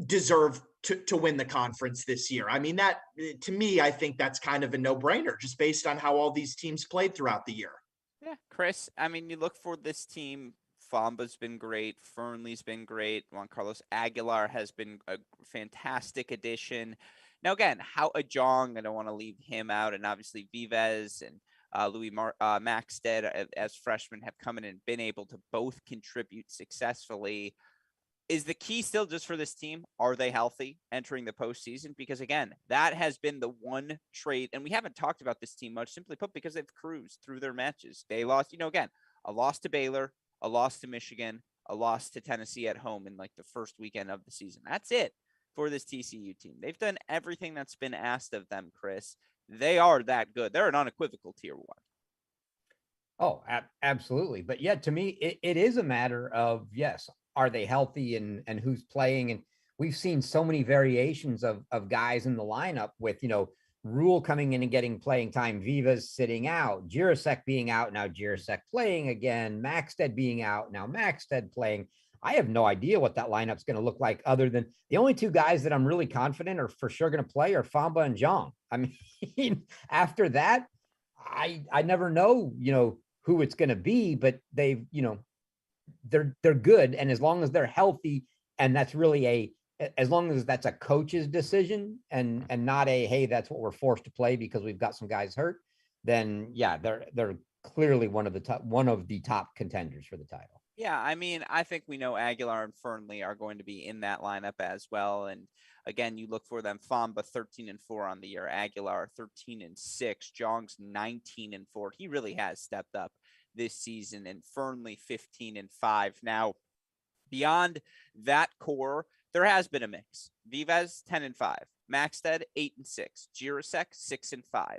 deserve to win the conference this year. I mean, that to me, I think that's kind of a no-brainer just based on how all these teams played throughout the year.
Yeah, Chris, I mean, you look for this team. Famba's been great. Fernley's been great. Juan Carlos Aguilar has been a fantastic addition. Now, again, how Ajong, I don't want to leave him out. And obviously Vives and Louis Maxted as freshmen have come in and been able to both contribute successfully. Is the key still just for this team? Are they healthy entering the postseason? Because again, that has been the one trait, and we haven't talked about this team much, simply put, because they've cruised through their matches. They lost, again, a loss to Baylor, a loss to Michigan, a loss to Tennessee at home in like the first weekend of the season. That's it for this TCU team. They've done everything that's been asked of them, Chris. They are that good. They're an unequivocal tier 1.
Oh, absolutely. But yeah, to me, it is a matter of, yes, are they healthy and who's playing? And we've seen so many variations of guys in the lineup with, Rule coming in and getting playing time, Vivas sitting out, Jirasek being out, now Jirasek playing again, Maxted being out, now Maxted playing. I have no idea what that lineup's going to look like other than the only 2 guys that I'm really confident are for sure going to play are Famba and Zhang. I mean, after that, I never know, who it's going to be, but they've, they're good. And as long as they're healthy, and that's really as long as that's a coach's decision and not hey, that's what we're forced to play because we've got some guys hurt, then yeah, they're clearly one of the top contenders for the title.
Yeah, I mean, I think we know Aguilar and Fernley are going to be in that lineup as well. And again, you look for them. Famba 13-4 on the year. Aguilar 13-6. Jong's 19-4. He really has stepped up this season. And Fernley 15-5. Now, beyond that core, there has been a mix. Vives 10-5. Maxted 8-6. Jirasek 6-5.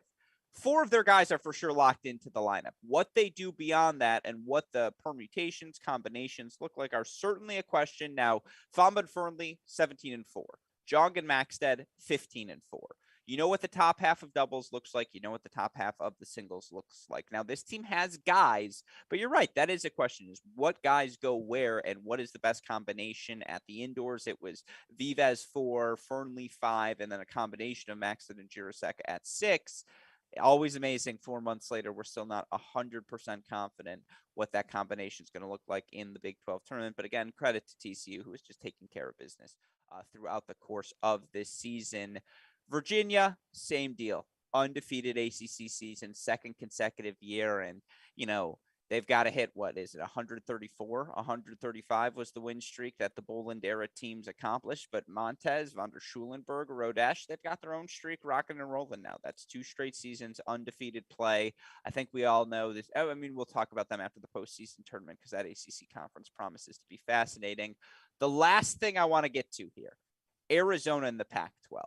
4 of their guys are for sure locked into the lineup. What they do beyond that and what the permutations, combinations look like are certainly a question. Now, Famba and Fernley, 17-4. Jong and Maxted, 15-4. You know what the top half of doubles looks like. You know what the top half of the singles looks like. Now, this team has guys, but you're right. That is a question, is what guys go where and what is the best combination at the indoors? It was Vives 4, Fernley 5, and then a combination of Maxted and Jirasek at 6. Always amazing. 4 months later, we're still not 100% confident what that combination is going to look like in the Big 12 tournament. But again, credit to TCU, who is just taking care of business throughout the course of this season. Virginia, same deal. Undefeated ACC season, second consecutive year. And, you know, they've got to hit, what is it, 134, 135 was the win streak that the Boland era teams accomplished. But Montez, Van der Schulenberg, Rodesh, they've got their own streak rocking and rolling now. That's 2 straight seasons, undefeated play. I think we all know this. I mean, we'll talk about them after the postseason tournament because that ACC conference promises to be fascinating. The last thing I want to get to here, Arizona in the Pac-12.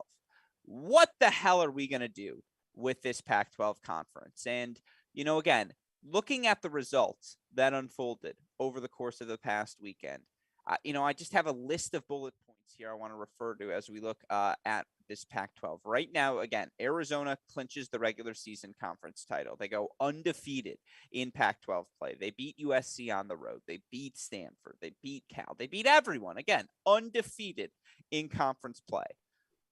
What the hell are we going to do with this Pac-12 conference? And, you know, again, looking at the results that unfolded over the course of the past weekend, you know, I just have a list of bullet points here I want to refer to as we look at this Pac-12. Right now, again, Arizona clinches the regular season conference title. They go undefeated in Pac-12 play. They beat USC on the road. They beat Stanford. They beat Cal. They beat everyone. Again, undefeated in conference play.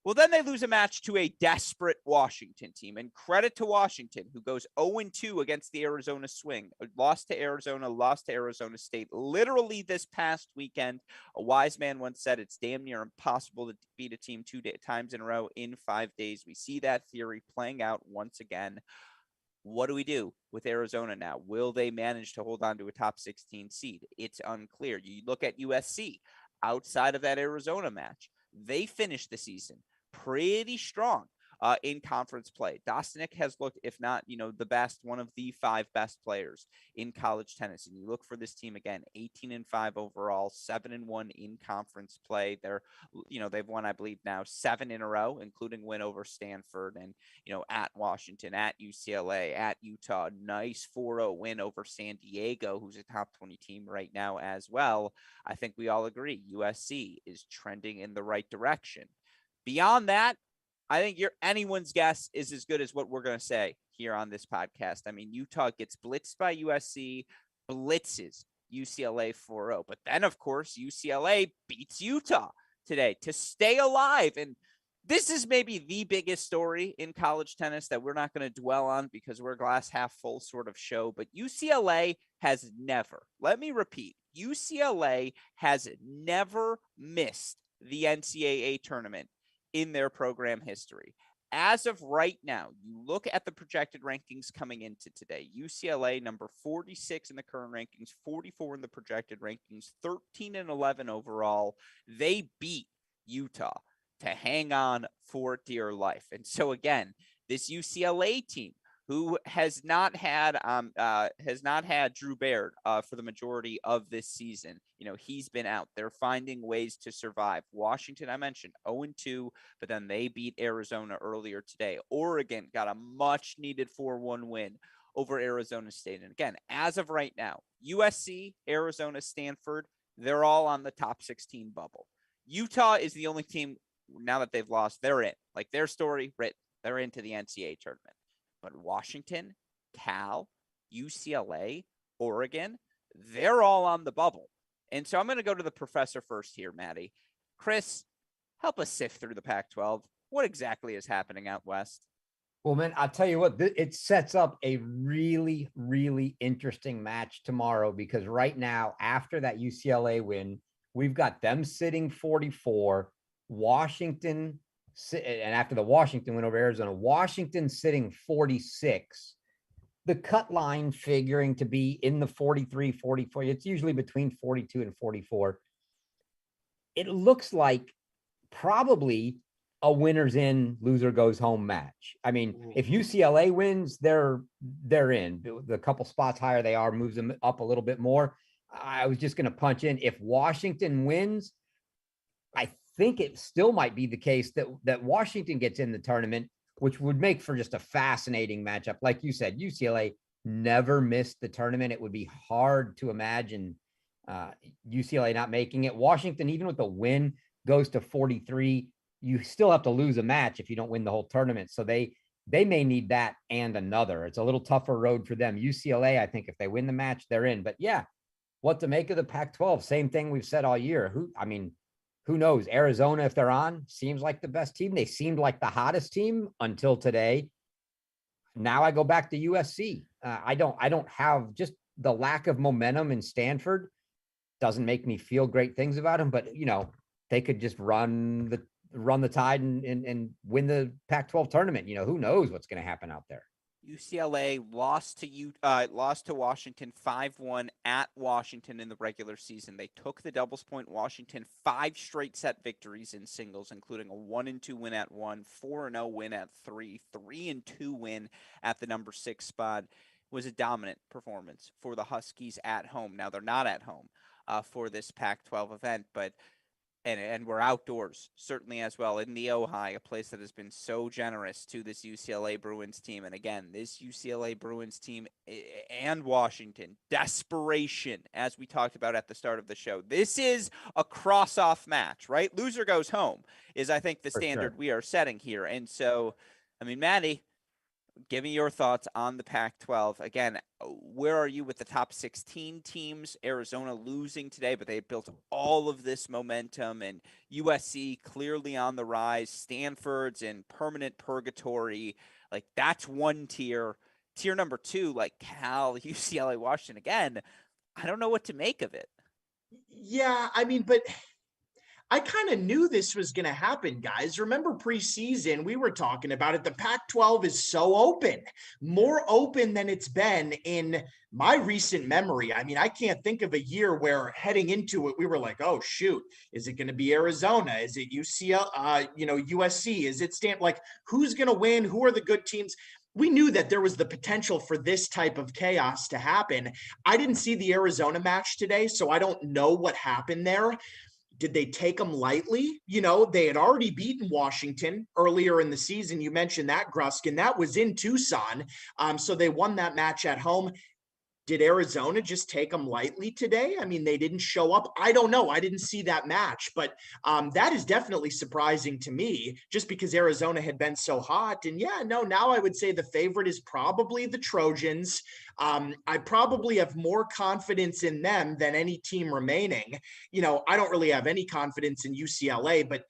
Well, then they lose a match to a desperate Washington team. And credit to Washington, who goes 0-2 against the Arizona Swing. Lost to Arizona State. Literally this past weekend, a wise man once said it's damn near impossible to beat a team 2 times in a row in 5 days. We see that theory playing out once again. What do we do with Arizona now? Will they manage to hold on to a top 16 seed? It's unclear. You look at USC outside of that Arizona match. They finished the season pretty strong in conference play. Dostanic has looked, if not, you know, the best, one of the 5 best players in college tennis. And you look for this team again, 18-5 overall, 7-1 in conference play. They're, you know, they've won, I believe now 7 in a row, including win over Stanford and, you know, at Washington, at UCLA, at Utah. Nice 4-0 win over San Diego, who's a top 20 team right now as well. I think we all agree USC is trending in the right direction. Beyond that, I think anyone's guess is as good as what we're going to say here on this podcast. I mean, Utah gets blitzed by USC, blitzes UCLA 4-0. But then, of course, UCLA beats Utah today to stay alive. And this is maybe the biggest story in college tennis that we're not going to dwell on because we're a glass half full sort of show. But UCLA has never, let me repeat, UCLA has never missed the NCAA tournament in their program history. As of right now, you look at the projected rankings coming into today. UCLA number 46 in the current rankings, 44 in the projected rankings, 13-11 overall. They beat Utah to hang on for dear life. And so again, this UCLA team, who has not had Drew Baird for the majority of this season. You know, he's been out. They're finding ways to survive. Washington, I mentioned, 0-2, but then they beat Arizona earlier today. Oregon got a much-needed 4-1 win over Arizona State. And again, as of right now, USC, Arizona, Stanford, they're all on the top 16 bubble. Utah is the only team, now that they've lost, they're in. Like, their story written. They're into the NCAA tournament. But Washington, Cal, UCLA, Oregon, they're all on the bubble. And so I'm going to go to the professor first here, Maddie. Chris, help us sift through the Pac-12. What exactly is happening out west?
Well, man, I'll tell you what, it sets up a really, really interesting match tomorrow because right now, after that UCLA win, we've got them sitting 44, Washington, and after the Washington win over Arizona, Washington sitting 46. the cut line figuring to be in the 43, 44. It's usually between 42 and 44. It looks like probably a winner's in, loser goes home match. I mean, if UCLA wins, they're in. The couple spots higher they are moves them up a little bit more. I was just going to punch in. If Washington wins, I think it still might be the case that Washington gets in the tournament, which would make for just a fascinating matchup. Like you said, UCLA never missed the tournament. It would be hard to imagine UCLA not making it. Washington, even with the win, goes to 43. You still have to lose a match if you don't win the whole tournament. So they may need that and another. It's a little tougher road for them. UCLA, I think if they win the match, they're in. But yeah, what to make of the Pac-12? Same thing we've said all year. Who knows? Arizona, if they're on, seems like the best team. They seemed like the hottest team until today. Now I go back to USC. I don't have, just the lack of momentum in Stanford doesn't make me feel great things about them. But they could just run the tide and win the Pac-12 tournament. Who knows what's going to happen out there.
UCLA lost to Washington 5-1 at Washington in the regular season. They took the doubles point. Washington 5 straight set victories in singles, including a 1-2 win at 1, 4-0 win at 3, 3-2 win at the number 6 spot. It was a dominant performance for the Huskies at home. Now they're not at home for this Pac-12 event, but and we're outdoors, certainly as well, in the Ojai, a place that has been so generous to this UCLA Bruins team. And again, this UCLA Bruins team and Washington, desperation, as we talked about at the start of the show. This is a cross-off match, right? Loser goes home is, I think, the standard we are setting here. And so, Maddie, give me your thoughts on the Pac-12. Again, where are you with the top 16 teams? Arizona losing today, but they built all of this momentum, and USC clearly on the rise. Stanford's in permanent purgatory. Like, that's one tier. Tier number 2, like Cal, UCLA, Washington. Again, I don't know what to make of it.
Yeah, but I kind of knew this was going to happen, guys. Remember preseason, we were talking about it. The Pac-12 is so open, more open than it's been in my recent memory. I can't think of a year where heading into it, we were like, oh, shoot, is it going to be Arizona? Is it USC? Is it Stanford? Like, who's going to win? Who are the good teams? We knew that there was the potential for this type of chaos to happen. I didn't see the Arizona match today, so I don't know what happened there. Did they take them lightly? They had already beaten Washington earlier in the season. You mentioned that, Gruskin. That was in Tucson. So they won that match at home. Did Arizona just take them lightly today? They didn't show up. I don't know. I didn't see that match, but that is definitely surprising to me just because Arizona had been so hot. And now I would say the favorite is probably the Trojans. I probably have more confidence in them than any team remaining. I don't really have any confidence in UCLA, but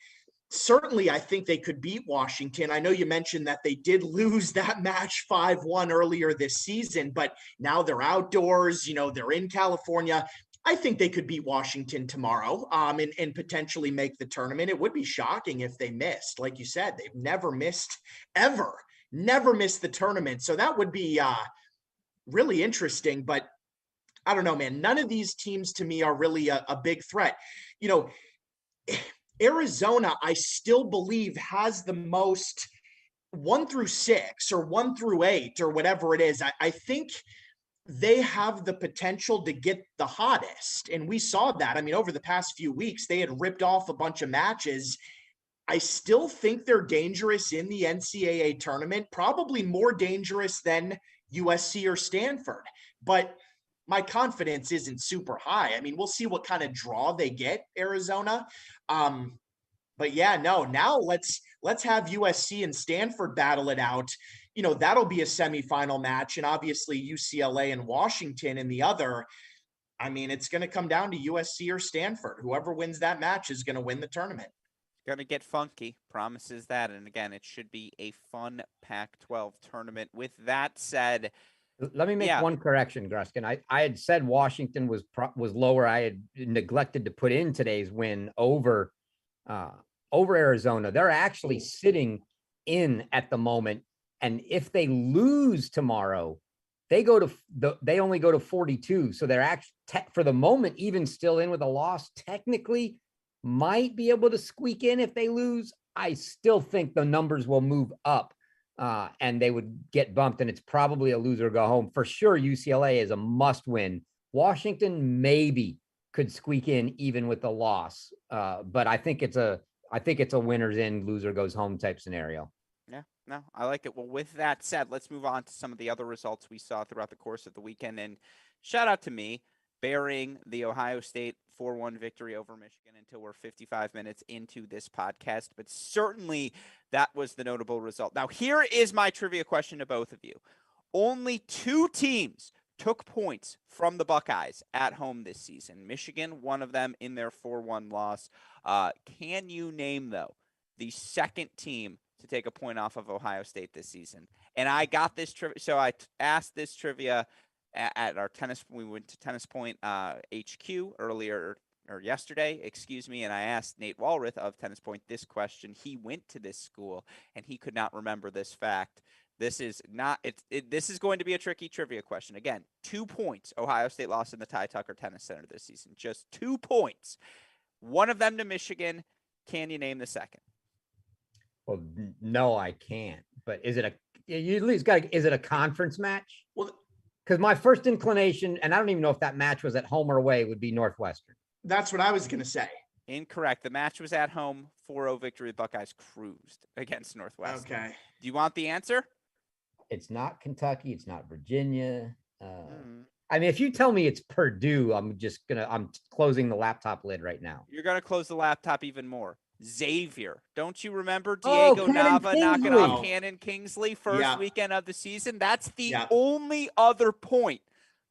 certainly I think they could beat Washington. I know you mentioned that they did lose that match 5-1 earlier this season, but now they're outdoors, they're in California. I think they could beat Washington tomorrow and potentially make the tournament. It would be shocking if they missed. Like you said, they've never missed ever, never missed the tournament. So that would be really interesting, but I don't know, man. None of these teams to me are really a big threat. Arizona, I still believe, has the most 1 through 6 or 1 through 8 or whatever it is. I think they have the potential to get the hottest. And we saw that. Over the past few weeks, they had ripped off a bunch of matches. I still think they're dangerous in the NCAA tournament, probably more dangerous than USC or Stanford. But my confidence isn't super high. We'll see what kind of draw they get, Arizona. But now let's have USC and Stanford battle it out. That'll be a semifinal match, and obviously UCLA and Washington in the other. It's going to come down to USC or Stanford. Whoever wins that match is going to win the tournament.
Going to get funky, promises that. And again, it should be a fun Pac-12 tournament. With that said,
let me make one correction, Gruskin. I had said Washington was lower. I had neglected to put in today's win over Arizona. They're actually sitting in at the moment, and if they lose tomorrow, they only go to 42. So they're actually for the moment, even still in with a loss, technically might be able to squeak in if they lose. I still think the numbers will move up and they would get bumped, and it's probably a loser or go home. For sure, UCLA is a must win. Washington maybe could squeak in even with the loss. But I think it's a winner's in, loser goes home type scenario.
Yeah, no, I like it. Well, with that said, let's move on to some of the other results we saw throughout the course of the weekend. And shout out to me bearing the Ohio State 4-1 victory over Michigan until we're 55 minutes into this podcast. But certainly that was the notable result. Now, here is my trivia question to both of you. Only 2 teams took points from the Buckeyes at home this season. Michigan, one of them in their 4-1 loss. Can you name, though, the second team to take a point off of Ohio State this season? And I got this trivia. So I asked this trivia at our tennis. We went to Tennis Point HQ yesterday, and I asked Nate Walrath of Tennis Point this question. He went to this school and he could not remember this fact. This is not this is going to be a tricky trivia question. Again, 2 points. Ohio State lost in the Ty Tucker Tennis Center this season. Just 2 points. One of them to Michigan. Can you name the second?
Well, no, I can't. But is it a conference match? Well, because my first inclination, and I don't even know if that match was at home or away, would be Northwestern.
That's what I was going to say.
Incorrect. The match was at home. 4-0 victory. The Buckeyes cruised against Northwestern.
Okay.
Do you want the answer?
It's not Kentucky. It's not Virginia. I mean, if you tell me it's Purdue, I'm closing the laptop lid right now.
You're going to close the laptop even more. Xavier. Don't you remember Diego Nava knocking off Cannon Kingsley first weekend of the season? That's the only other point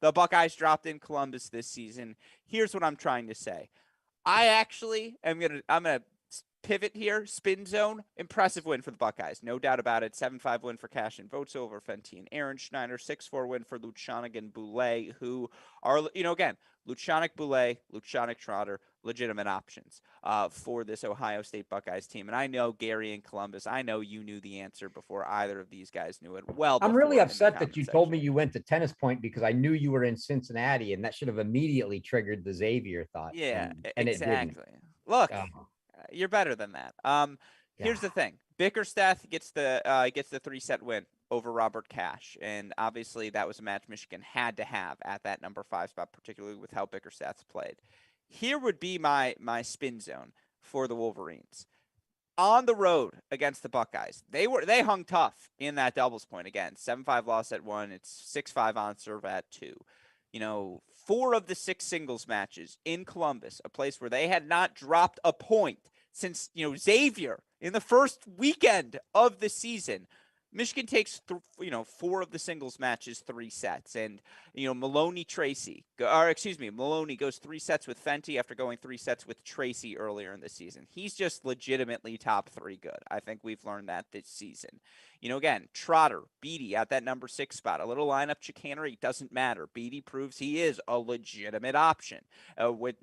the Buckeyes dropped in Columbus this season. Here's what I'm trying to say. I actually I'm going to pivot here. Spin zone. Impressive win for the Buckeyes. No doubt about it. 7-5 win for Cash and Votes over Fenty and Aaron Schneider. 6-4 win for Lucianik and Boulay, who are, again, Lucianik, Boulay, Lucianik, Trotter, legitimate options for this Ohio State Buckeyes team. And I know Gary in Columbus, I know you knew the answer before either of these guys knew it. Well,
I'm really upset that you told me you went to Tennis Point because I knew you were in Cincinnati, and that should have immediately triggered the Xavier thought.
Yeah,
and
exactly. Look, you're better than that. Here's the thing. Bickerstaff gets the 3-set win over Robert Cash. And obviously that was a match Michigan had to have at that number 5 spot, particularly with how Bickerstaff's played. Here would be my spin zone for the Wolverines. On the road against the Buckeyes, they hung tough in that doubles point. Again, 7-5 loss at 1. It's 6-5 on serve at 2. 4 of the 6 singles matches in Columbus, a place where they had not dropped a point since, Xavier in the first weekend of the season. Michigan takes, 4 of the singles matches, 3 sets. And, Maloney goes 3 sets with Fenty after going 3 sets with Tracy earlier in the season. He's just legitimately top 3 good. I think we've learned that this season. Again, Trotter, Beatty at that number 6 spot. A little lineup chicanery doesn't matter. Beatty proves he is a legitimate option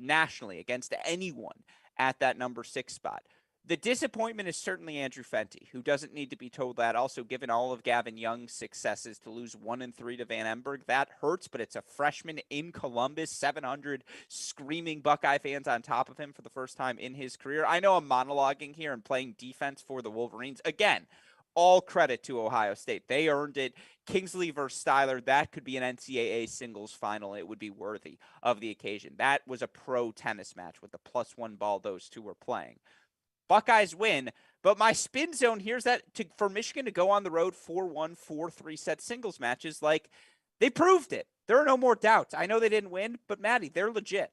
nationally against anyone at that number 6 spot. The disappointment is certainly Andrew Fenty, who doesn't need to be told that. Also, given all of Gavin Young's successes, to lose 1-3 to Van Emberg, that hurts, but it's a freshman in Columbus, 700 screaming Buckeye fans on top of him for the first time in his career. I know I'm monologuing here and playing defense for the Wolverines. Again, all credit to Ohio State. They earned it. Kingsley versus Styler, that could be an NCAA singles final. It would be worthy of the occasion. That was a pro tennis match with the +1 ball those two were playing. Buckeyes win, but my spin zone here's that for Michigan to go on the road 4-1, 4-3-set singles matches, they proved it. There are no more doubts. I know they didn't win, but Maddie, they're legit.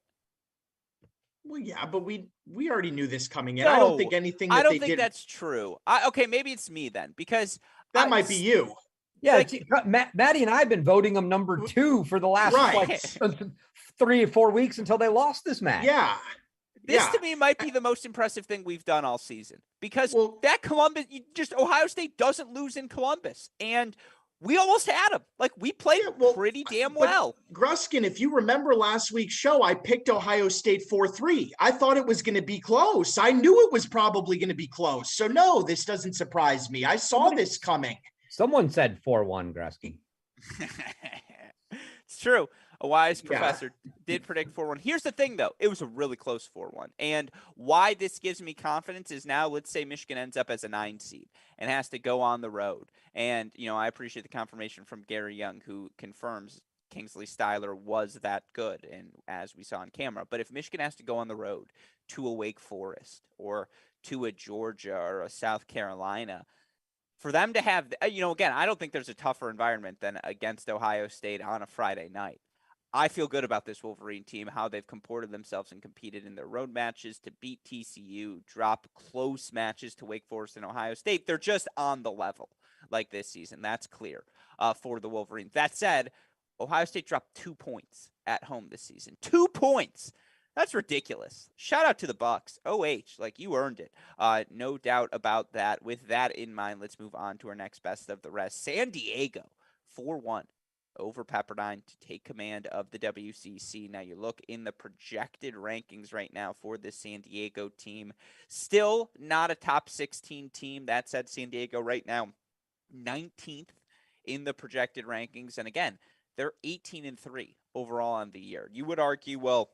Well, yeah, but we already knew this coming in. No, I don't think anything that they did.
That's true. Okay, maybe it's me then, because
that might be you.
Yeah, Maddie and I have been voting them number 2 for the last 3 or 4 weeks until they lost this match.
Yeah.
This to me might be the most impressive thing we've done all season, because that Columbus, Ohio State doesn't lose in Columbus, and we almost had them. We played pretty damn well.
Gruskin, if you remember last week's show, I picked Ohio State 4-3. I thought it was going to be close. I knew it was probably going to be close. So no, this doesn't surprise me. I saw this coming.
Someone said 4-1, Gruskin.
true. A wise
Yeah.
professor did predict 4-1. Here's the thing, though. It was a really close 4-1. And why this gives me confidence is now, let's say Michigan ends up as a 9 seed and has to go on the road. And, I appreciate the confirmation from Gary Young, who confirms Kingsley Styler was that good, and as we saw on camera. But if Michigan has to go on the road to a Wake Forest or to a Georgia or a South Carolina, for them to have, again, I don't think there's a tougher environment than against Ohio State on a Friday night. I feel good about this Wolverine team, how they've comported themselves and competed in their road matches to beat TCU, drop close matches to Wake Forest and Ohio State. They're just on the level like this season. That's clear for the Wolverines. That said, Ohio State dropped 2 points at home this season. 2 points. That's ridiculous. Shout out to the Bucks. OH, like, you earned it. No doubt about that. With that in mind, let's move on to our next best of the rest. San Diego, 4-1 over Pepperdine to take command of the WCC. Now you look in the projected rankings right now for this San Diego team. Still not a top 16 team. That said, San Diego right now 19th in the projected rankings. And again, they're 18-3 overall on the year. You would argue, well,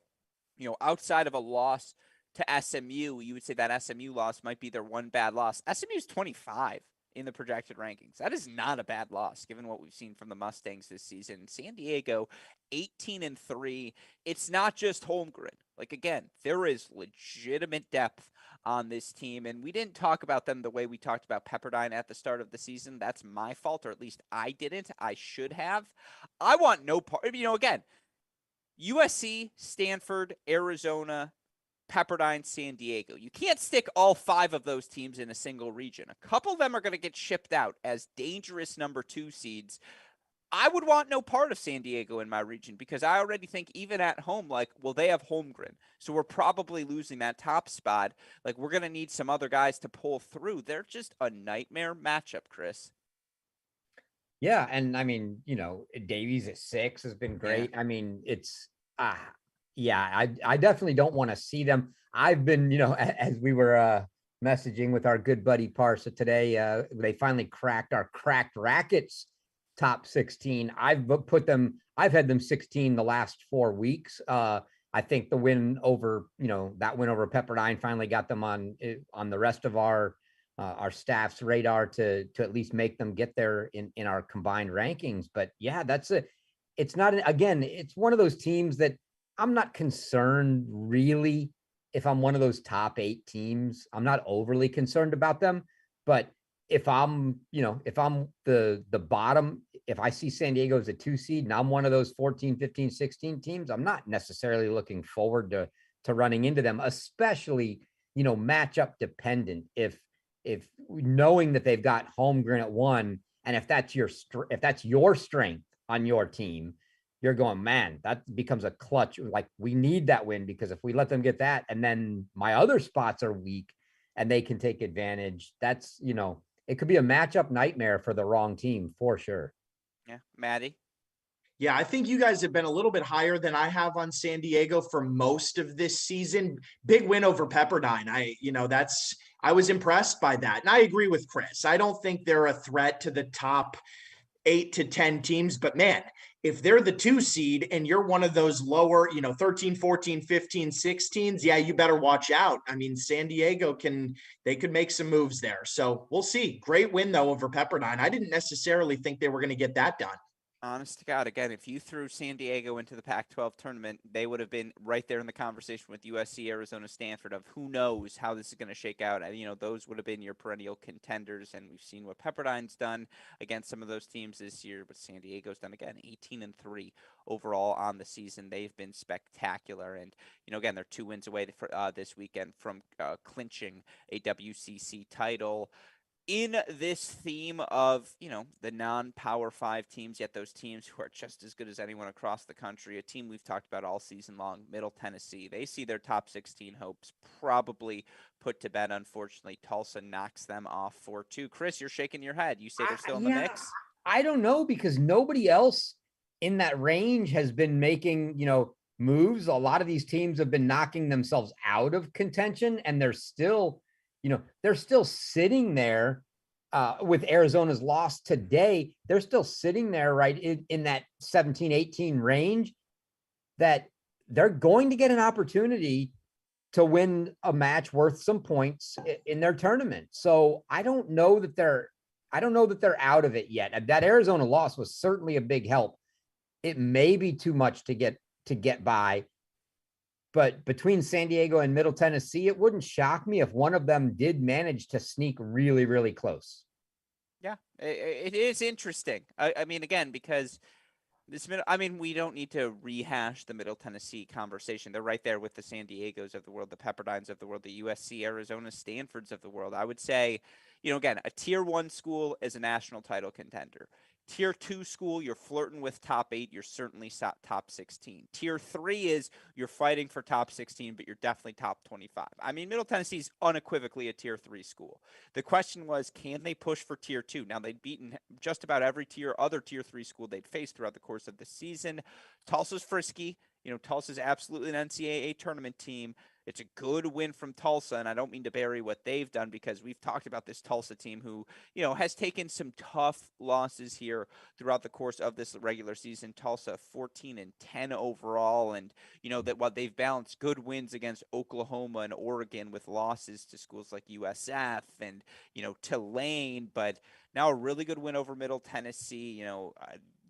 outside of a loss to SMU, you would say that SMU loss might be their one bad loss. SMU's 25 in the projected rankings. That is not a bad loss, given what we've seen from the Mustangs this season. San Diego, 18-3. It's not just Holmgren. Like, again, there is legitimate depth on this team, and we didn't talk about them the way we talked about Pepperdine at the start of the season. That's my fault, or at least I didn't. I should have. I want no part. Again, USC, Stanford, Arizona, Pepperdine, San Diego. You can't stick all 5 of those teams in a single region. A couple of them are going to get shipped out as dangerous number 2 seeds. I would want no part of San Diego in my region because I already think even at home, they have Holmgren. So we're probably losing that top spot. We're going to need some other guys to pull through. They're just a nightmare matchup, Chris.
Yeah. And I mean, Davies at 6 has been great. Yeah. I mean, it's, I definitely don't want to see them. I've been, as we were messaging with our good buddy Parsa today, they finally cracked our cracked Racquets top 16. I've had them 16 the last 4 weeks. I think the win over, that win over Pepperdine finally got them on the rest of our staff's radar to at least make them get there in our combined rankings. But yeah, it's one of those teams that I'm not concerned really. If I'm one of those top 8 teams, I'm not overly concerned about them. But if I'm the bottom, if I see San Diego as a 2 seed and I'm one of those 14, 15, 16 teams, I'm not necessarily looking forward to running into them, especially, matchup dependent. If knowing that they've got Holmgren at 1, and if that's your strength on your team, you're going, man, that becomes a clutch. We need that win, because if we let them get that, and then my other spots are weak and they can take advantage, that's, it could be a matchup nightmare for the wrong team for sure.
Yeah. Maddie?
Yeah, I think you guys have been a little bit higher than I have on San Diego for most of this season. Big win over Pepperdine. I was impressed by that. And I agree with Chris. I don't think they're a threat to the top 8 to 10 teams, but man, if they're the 2 seed and you're one of those lower, 13, 14, 15, 16s, yeah, you better watch out. I mean, San Diego they could make some moves there. So we'll see. Great win though over Pepperdine. I didn't necessarily think they were going to get that done.
Honest to God, again, if you threw San Diego into the Pac-12 tournament, they would have been right there in the conversation with USC, Arizona, Stanford of who knows how this is going to shake out. Those would have been your perennial contenders, and we've seen what Pepperdine's done against some of those teams this year, but San Diego's done, again, 18-3 overall on the season. They've been spectacular, and, again, they're 2 wins away this weekend from clinching a WCC title. In this theme of, the non-Power 5 teams, yet those teams who are just as good as anyone across the country, a team we've talked about all season long, Middle Tennessee, they see their top 16 hopes probably put to bed. Unfortunately, Tulsa knocks them off 4-2. Chris, you're shaking your head. You say they're still in the mix?
I don't know, because nobody else in that range has been making, moves. A lot of these teams have been knocking themselves out of contention, and they're still sitting there with Arizona's loss today, they're still sitting there right in that 17-18 range, that they're going to get an opportunity to win a match worth some points in their tournament. So I don't know that they're out of it yet. That Arizona loss was certainly a big help. It may be too much to get by, but between San Diego and Middle Tennessee, it wouldn't shock me if one of them did manage to sneak really, really close.
Yeah, it is interesting. I mean, again, because we don't need to rehash the Middle Tennessee conversation. They're right there with the San Diegos of the world, the Pepperdines of the world, the USC, Arizona, Stanfords of the world. I would say, again, a tier 1 school is a national title contender. Tier 2 school, you're flirting with top 8. You're certainly top 16. Tier 3 is you're fighting for top 16, but you're definitely top 25. I mean, Middle Tennessee is unequivocally a tier 3 school. The question was, can they push for tier 2? Now, they'd beaten just about every other tier 3 school they'd faced throughout the course of the season. Tulsa's frisky. Tulsa's absolutely an NCAA tournament team. It's a good win from Tulsa, and I don't mean to bury what they've done, because we've talked about this Tulsa team who, has taken some tough losses here throughout the course of this regular season. Tulsa 14-10 overall, and that while they've balanced good wins against Oklahoma and Oregon with losses to schools like USF and Tulane, but now a really good win over Middle Tennessee.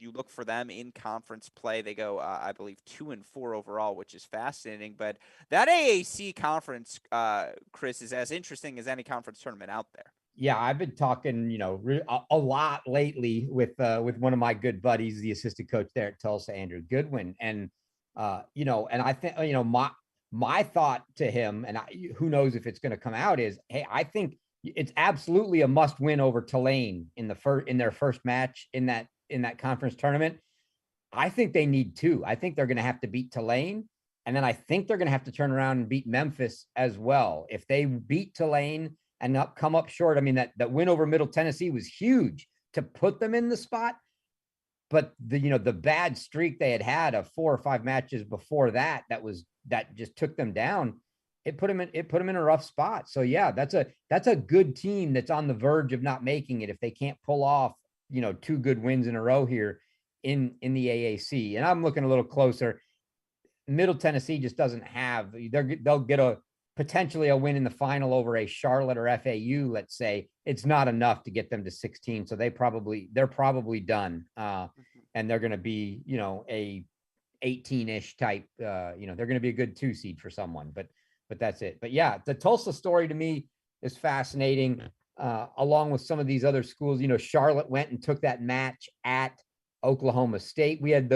You look for them in conference play. They go, I believe, 2-4 overall, which is fascinating. But that AAC conference, Chris, is as interesting as any conference tournament out there.
Yeah, I've been talking, a lot lately with one of my good buddies, the assistant coach there at Tulsa, Andrew Goodwin, and and I think my thought to him, and who knows if it's going to come out, is, hey, I think it's absolutely a must win over Tulane in their first match in that conference tournament. I think they need 2. I think they're going to have to beat Tulane, and then I think they're going to have to turn around and beat Memphis as well. If they beat Tulane and come up short, I mean, that win over Middle Tennessee was huge to put them in the spot. But the bad streak they had of 4 or 5 matches before that just took them down. It put them in a rough spot. So yeah, that's a good team that's on the verge of not making it if they can't pull off 2 good wins in a row here in the AAC. And I'm looking a little closer. Middle Tennessee just doesn't have. They'll get potentially a win in the final over a Charlotte or FAU. Let's say it's not enough to get them to 16. So they're probably done. And they're going to be a 18-ish type. They're going to be a good 2 seed for someone. But that's it. But yeah, the Tulsa story to me is fascinating. Along with some of these other schools, Charlotte went and took that match at Oklahoma State. We had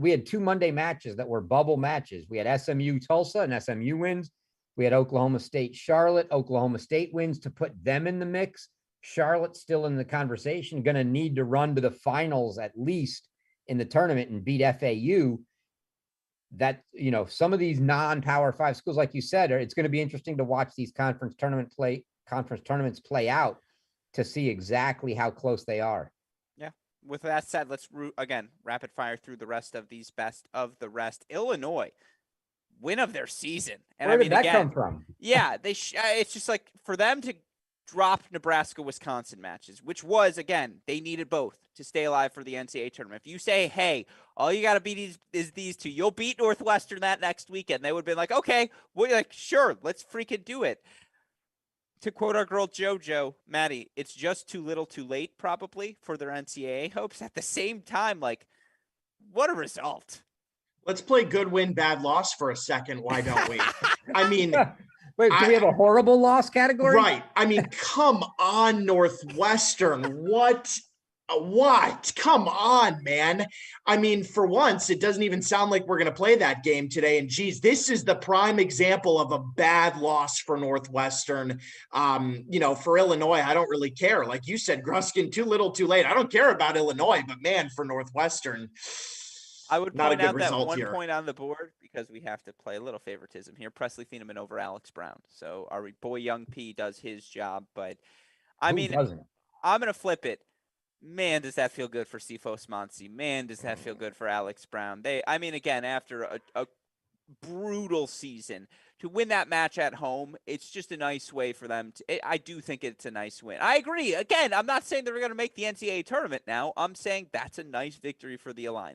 we had 2 Monday matches that were bubble matches. We had SMU Tulsa, and SMU wins. We had Oklahoma State Charlotte. Oklahoma State wins to put them in the mix. Charlotte's still in the conversation, going to need to run to the finals at least in the tournament and beat FAU. That, some of these non-Power 5 schools, like you said, it's going to be interesting to watch these conference tournaments play out to see exactly how close they are.
Yeah. With that said, let's again rapid fire through the rest of these best of the rest. Illinois, win of their season. And
Where did that come from?
Yeah, it's just like for them to drop Nebraska, Wisconsin matches, which was, again, they needed both to stay alive for the NCAA tournament. If you say, hey, all you got to beat is these 2, you'll beat Northwestern that next weekend, they would have been like, okay, well, sure, let's freaking do it. To quote our girl JoJo, Maddie, it's just too little too late probably for their NCAA hopes. At the same time, what a result.
Let's play good win, bad loss for a second. Why don't we? I mean,
wait, do we have a horrible loss category?
Right. I mean, come on, Northwestern. What? Come on, man. I mean, for once, it doesn't even sound like we're going to play that game today. And geez, this is the prime example of a bad loss for Northwestern. For Illinois, I don't really care. Like you said, Gruskin, too little, too late. I don't care about Illinois, but man, for Northwestern,
I would point out that one
here.
Point on the board because we have to play a little favoritism here. Presley Thieneman over Alex Brown. So our boy Young P does his job, but I'm going to flip it. Man, does that feel good for Sifos Monsi. Man, does that feel good for Alex Brown. Again, after a brutal season. To win that match at home, it's just a nice way for them to. I do think it's a nice win. I agree. Again, I'm not saying they're going to make the NCAA tournament now. I'm saying that's a nice victory for the Illini.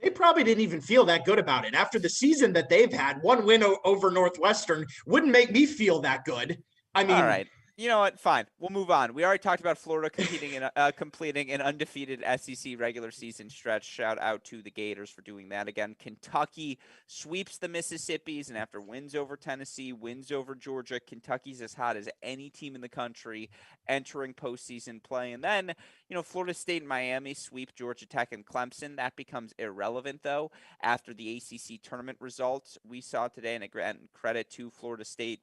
They probably didn't even feel that good about it. After the season that they've had, one win over Northwestern wouldn't make me feel that good. I mean,
all right. You know what? Fine. We'll move on. We already talked about Florida completing an undefeated SEC regular season stretch. Shout out to the Gators for doing that again. Kentucky sweeps the Mississippis, and after wins over Tennessee, wins over Georgia, Kentucky's as hot as any team in the country entering postseason play. And then, Florida State and Miami sweep Georgia Tech and Clemson. That becomes irrelevant, though, after the ACC tournament results we saw today. And again, credit to Florida State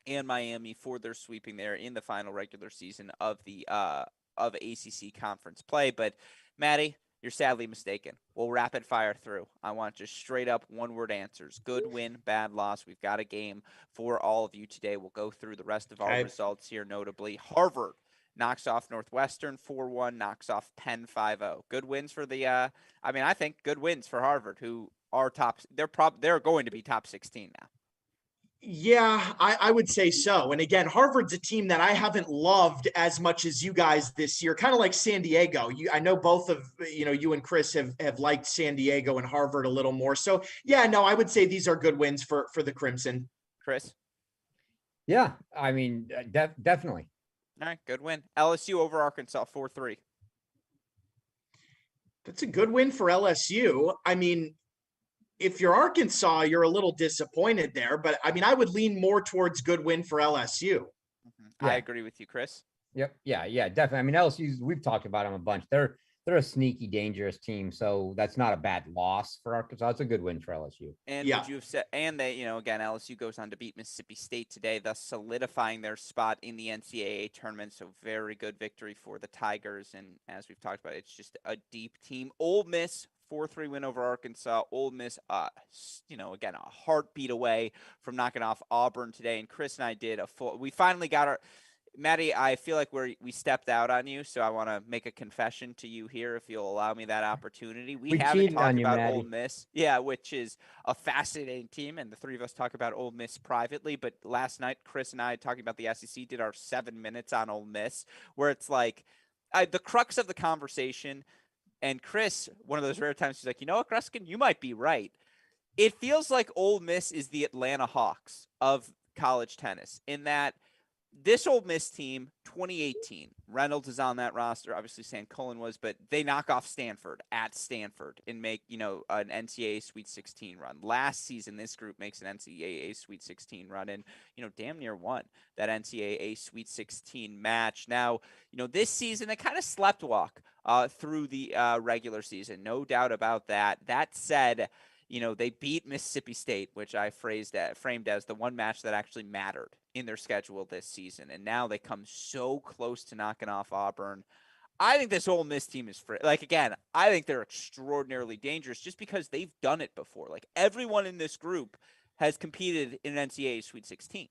and Miami for their sweeping there in the final regular season of the of ACC conference play. But Maddie, you're sadly mistaken. We'll rapid fire through. I want just straight up one-word answers. Good win, bad loss. We've got a game for all of you today. We'll go through the rest of our results here, notably Harvard knocks off Northwestern 4-1, knocks off Penn 5-0. Good wins for the I think good wins for Harvard, who are top. They're going to be top 16 now.
Yeah, I would say so. And again, Harvard's a team that I haven't loved as much as you guys this year, kind of like San Diego. I know both of, you and Chris have liked San Diego and Harvard a little more. So yeah, no, I would say these are good wins for the Crimson.
Chris?
Yeah, definitely.
All right, good win. LSU over Arkansas 4-3.
That's a good win for LSU. I mean, if you're Arkansas, you're a little disappointed there, but I would lean more towards good win for LSU.
Mm-hmm. Yeah. I agree with you, Chris.
Yep. Yeah, definitely. LSU's, we've talked about them a bunch. They're a sneaky, dangerous team. So that's not a bad loss for Arkansas. It's a good win for LSU.
And would you have said, and they, again, LSU goes on to beat Mississippi State today, thus solidifying their spot in the NCAA tournament. So very good victory for the Tigers. And as we've talked about, it's just a deep team. Ole Miss 4-3 win over Arkansas. Ole Miss, again, a heartbeat away from knocking off Auburn today. And Chris and I did we finally got our, Maddie, I feel like we stepped out on you. So I want to make a confession to you here, if you'll allow me that opportunity. We haven't talked about Ole Miss. Yeah, which is a fascinating team. And the three of us talk about Ole Miss privately. But last night, Chris and I, talking about the SEC, did our 7 minutes on Ole Miss, where it's like the crux of the conversation. And Chris, one of those rare times, he's like, you know what, Gruskin, you might be right. It feels like Ole Miss is the Atlanta Hawks of college tennis, in that this Ole Miss team, 2018, Reynolds is on that roster. Obviously, Sankulin was, but they knock off Stanford at Stanford and make, an NCAA Sweet 16 run. Last season, this group makes an NCAA Sweet 16 run and, damn near won that NCAA Sweet 16 match. Now, this season, they kind of sleptwalk through the regular season. No doubt about that. That said, they beat Mississippi State, which I framed as the one match that actually mattered in their schedule this season. And now they come so close to knocking off Auburn. I think this Ole Miss team is I think they're extraordinarily dangerous just because they've done it before. Like, everyone in this group has competed in an NCAA Sweet 16.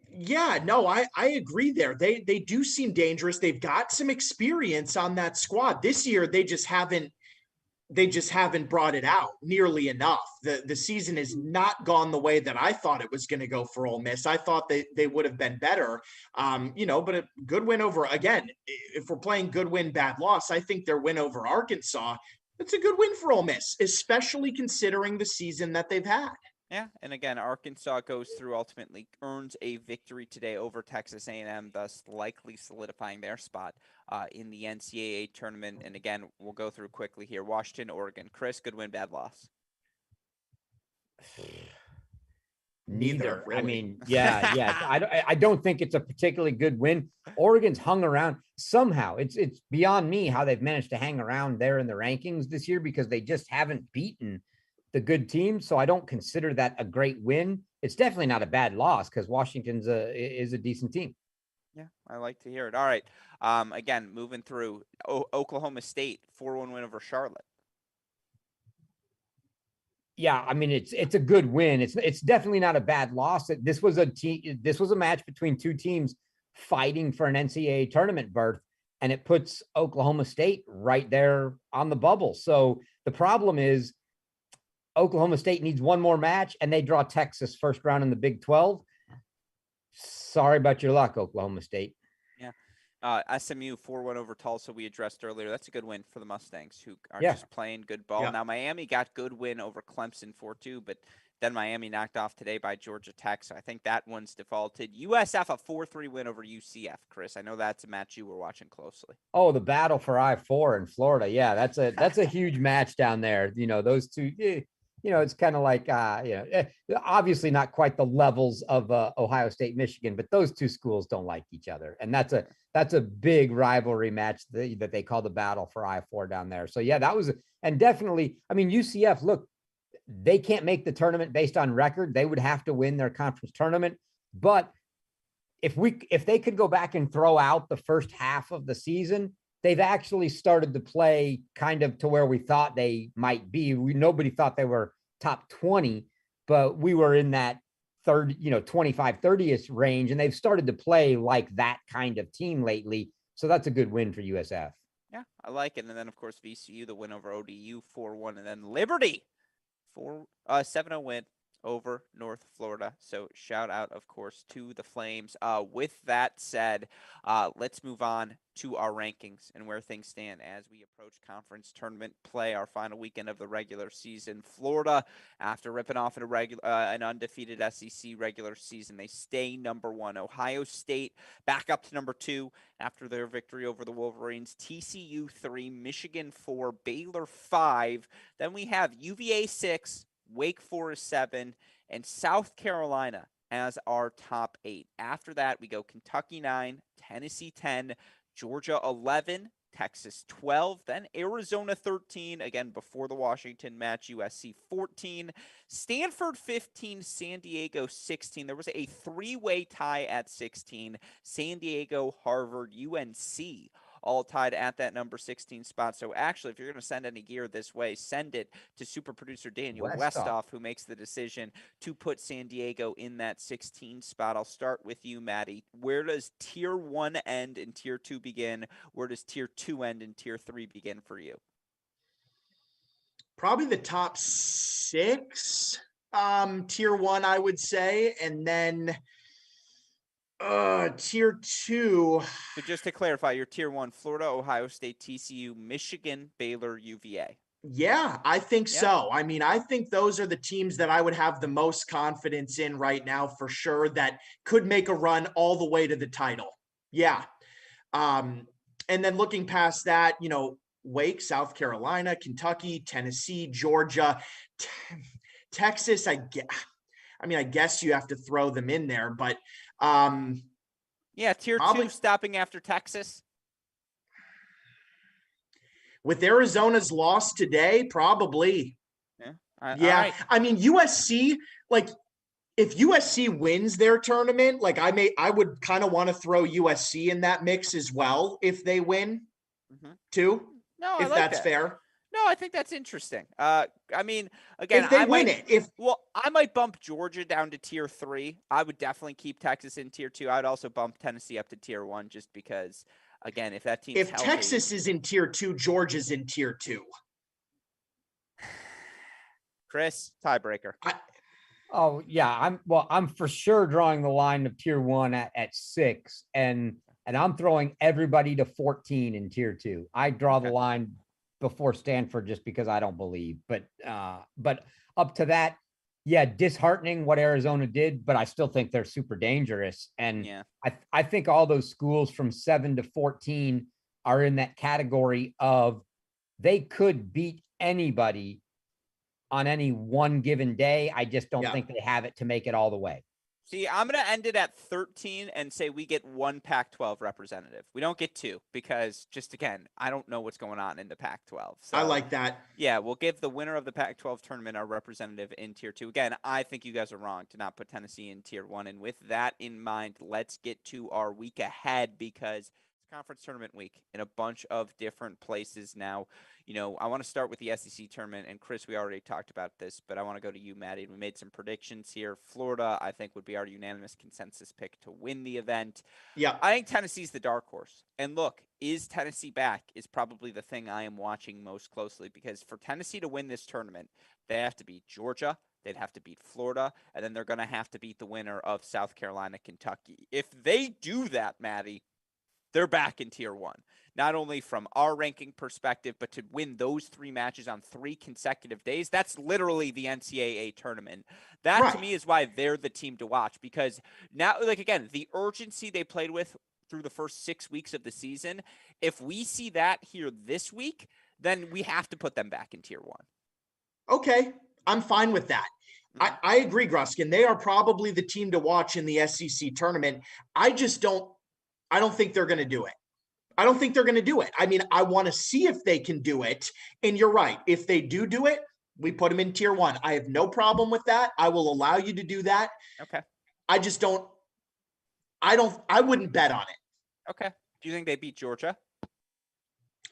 Yeah, no, I agree there. They do seem dangerous. They've got some experience on that squad. This year, they just haven't brought it out nearly enough. The season has not gone the way that I thought it was going to go for Ole Miss. I thought they would have been better, but a good win over, again, if we're playing good win, bad loss, I think their win over Arkansas, it's a good win for Ole Miss, especially considering the season that they've had.
Yeah, and again, Arkansas goes through, ultimately earns a victory today over Texas A&M, thus likely solidifying their spot in the NCAA tournament. And again, we'll go through quickly here. Washington, Oregon. Chris, good win, bad loss?
Neither.
Really.
I don't think it's a particularly good win. Oregon's hung around somehow. It's beyond me how they've managed to hang around there in the rankings this year, because they just haven't beaten the good team. So I don't consider that a great win. It's definitely not a bad loss, because Washington's is a decent team.
Yeah, I like to hear it. All right. Again, moving through, Oklahoma State 4-1 win over Charlotte.
Yeah, it's a good win. It's definitely not a bad loss. This was a match between two teams fighting for an NCAA tournament berth, and it puts Oklahoma State right there on the bubble. So the problem is, Oklahoma State needs one more match and they draw Texas first round in the Big 12. Sorry about your luck, Oklahoma State.
Yeah. SMU 4-1 over Tulsa we addressed earlier. That's a good win for the Mustangs, who are just playing good ball.
Yeah.
Now, Miami got good win over Clemson 4-2, but then Miami knocked off today by Georgia Tech, so I think that one's defaulted. USF a 4-3 win over UCF, Chris. I know that's a match you were watching closely.
Oh, the battle for I-4 in Florida. Yeah, that's a huge match down there. Those two, it's kind of like, obviously not quite the levels of Ohio State, Michigan, but those two schools don't like each other. And that's a big rivalry match that they call the battle for I-4 down there. So yeah, that was, and definitely, I mean, UCF, look, they can't make the tournament based on record. They would have to win their conference tournament. But if they could go back and throw out the first half of the season, they've actually started to play kind of to where we thought they might be. Nobody thought they were top 20, but we were in that 25, 30th range, and they've started to play like that kind of team lately. So that's a good win for USF.
Yeah, I like it. And then, of course, VCU, the win over ODU 4-1, and then Liberty 7-0 win over North Florida. So shout out, of course, to the Flames. With that said, let's move on to our rankings and where things stand as we approach conference tournament play, our final weekend of the regular season. Florida, after ripping off an undefeated SEC regular season, they stay number 1. Ohio State back up to number 2 after their victory over the Wolverines. TCU 3, Michigan 4, Baylor 5. Then we have UVA 6, Wake Forest 7, and South Carolina as our top 8. After that, we go Kentucky 9, Tennessee 10, Georgia 11, Texas 12, then Arizona 13, again before the Washington match, USC 14, Stanford 15, San Diego 16. There was a 3-way tie at 16, San Diego, Harvard, UNC, all tied at that number 16 spot. So actually, if you're going to send any gear this way, send it to super producer Daniel Westoff, who makes the decision to put San Diego in that 16 spot. I'll start with you, Maddie. Where does tier 1 end and tier 2 begin? Where does tier 2 end and tier 3 begin for you?
Probably the top 6, tier 1, I would say. And then tier 2.
So just to clarify, your tier 1, Florida, Ohio State, TCU, Michigan, Baylor, UVA.
Yeah, I think so. I mean, I think those are the teams that I would have the most confidence in right now for sure, that could make a run all the way to the title. Yeah. And then looking past that, Wake, South Carolina, Kentucky, Tennessee, Georgia, Texas. I guess you have to throw them in there, but
tier 2 stopping after Texas.
With Arizona's loss today, probably.
Right.
I mean, USC, like, if USC wins their tournament, like I would kind of want to throw USC in that mix as well if they win too.
No,
if that's fair.
No, I think that's interesting. I mean, again,
if they win it,
I might bump Georgia down to tier 3. I would definitely keep Texas in tier 2. I'd also bump Tennessee up to tier 1 just because, again, if that team's healthy,
Texas is in tier 2, Georgia's in tier 2.
Chris, tiebreaker.
I'm for sure drawing the line of tier 1 at 6, and I'm throwing everybody to 14 in tier 2. I draw the line before Stanford just because I don't believe, but up to that, disheartening what Arizona did, but I still think they're super dangerous. And I think all those schools from 7 to 14 are in that category of they could beat anybody on any one given day. I just don't think they have it to make it all the way.
See, I'm going to end it at 13 and say we get 1 Pac-12 representative. We don't get 2 because, just again, I don't know what's going on in the Pac-12. So,
I like that.
Yeah, we'll give the winner of the Pac-12 tournament our representative in tier 2. Again, I think you guys are wrong to not put Tennessee in tier 1. And with that in mind, let's get to our week ahead because Conference tournament week in a bunch of different places now. I want to start with the SEC tournament, and Chris, we already talked about this, but I want to go to you, Maddie. We made some predictions here. Florida, I think, would be our unanimous consensus pick to win the event.
Yeah.
I think Tennessee's the dark horse. And look, is Tennessee back is probably the thing I am watching most closely, because for Tennessee to win this tournament, they have to beat Georgia, they'd have to beat Florida, and then they're going to have to beat the winner of South Carolina, Kentucky. If they do that, Maddie, they're back in tier one, not only from our ranking perspective, but to win those 3 matches on 3 consecutive days. That's literally the NCAA tournament. That
Right.
to me is why they're the team to watch, because now, like, again, the urgency they played with through the first 6 weeks of the season, if we see that here this week, then we have to put them back in tier one.
Okay. I'm fine with that. I agree, Gruskin. They are probably the team to watch in the SEC tournament. I don't think they're going to do it. I don't think they're going to do it. I mean, I want to see if they can do it. And you're right. If they do it, we put them in tier one. I have no problem with that. I will allow you to do that.
Okay.
I wouldn't bet on it.
Okay. Do you think they beat Georgia?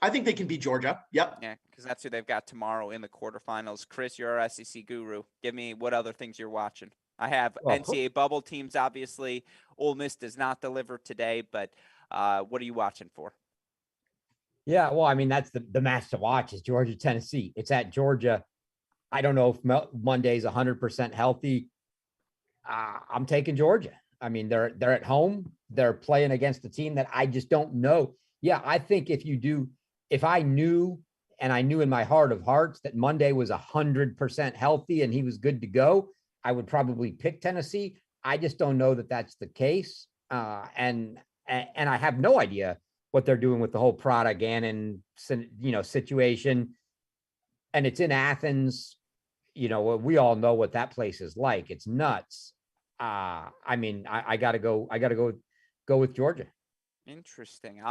I think they can beat Georgia. Yep.
Yeah, because that's who they've got tomorrow in the quarterfinals. Chris, you're our SEC guru. Give me what other things you're watching. I have NCAA bubble teams, obviously. Ole Miss does not deliver today, but what are you watching for?
Yeah, well, I mean, that's the match to watch is Georgia, Tennessee. It's at Georgia. I don't know if Monday's 100% healthy. I'm taking Georgia. I mean, they're at home. They're playing against a team that I just don't know. Yeah, I think if I knew, and I knew in my heart of hearts that Monday was 100% healthy and he was good to go, I would probably pick Tennessee. I just don't know that that's the case. And I have no idea what they're doing with the whole Prada Gannon, situation. And it's in Athens. We all know what that place is like. It's nuts. I mean, I gotta go with Georgia.
Interesting.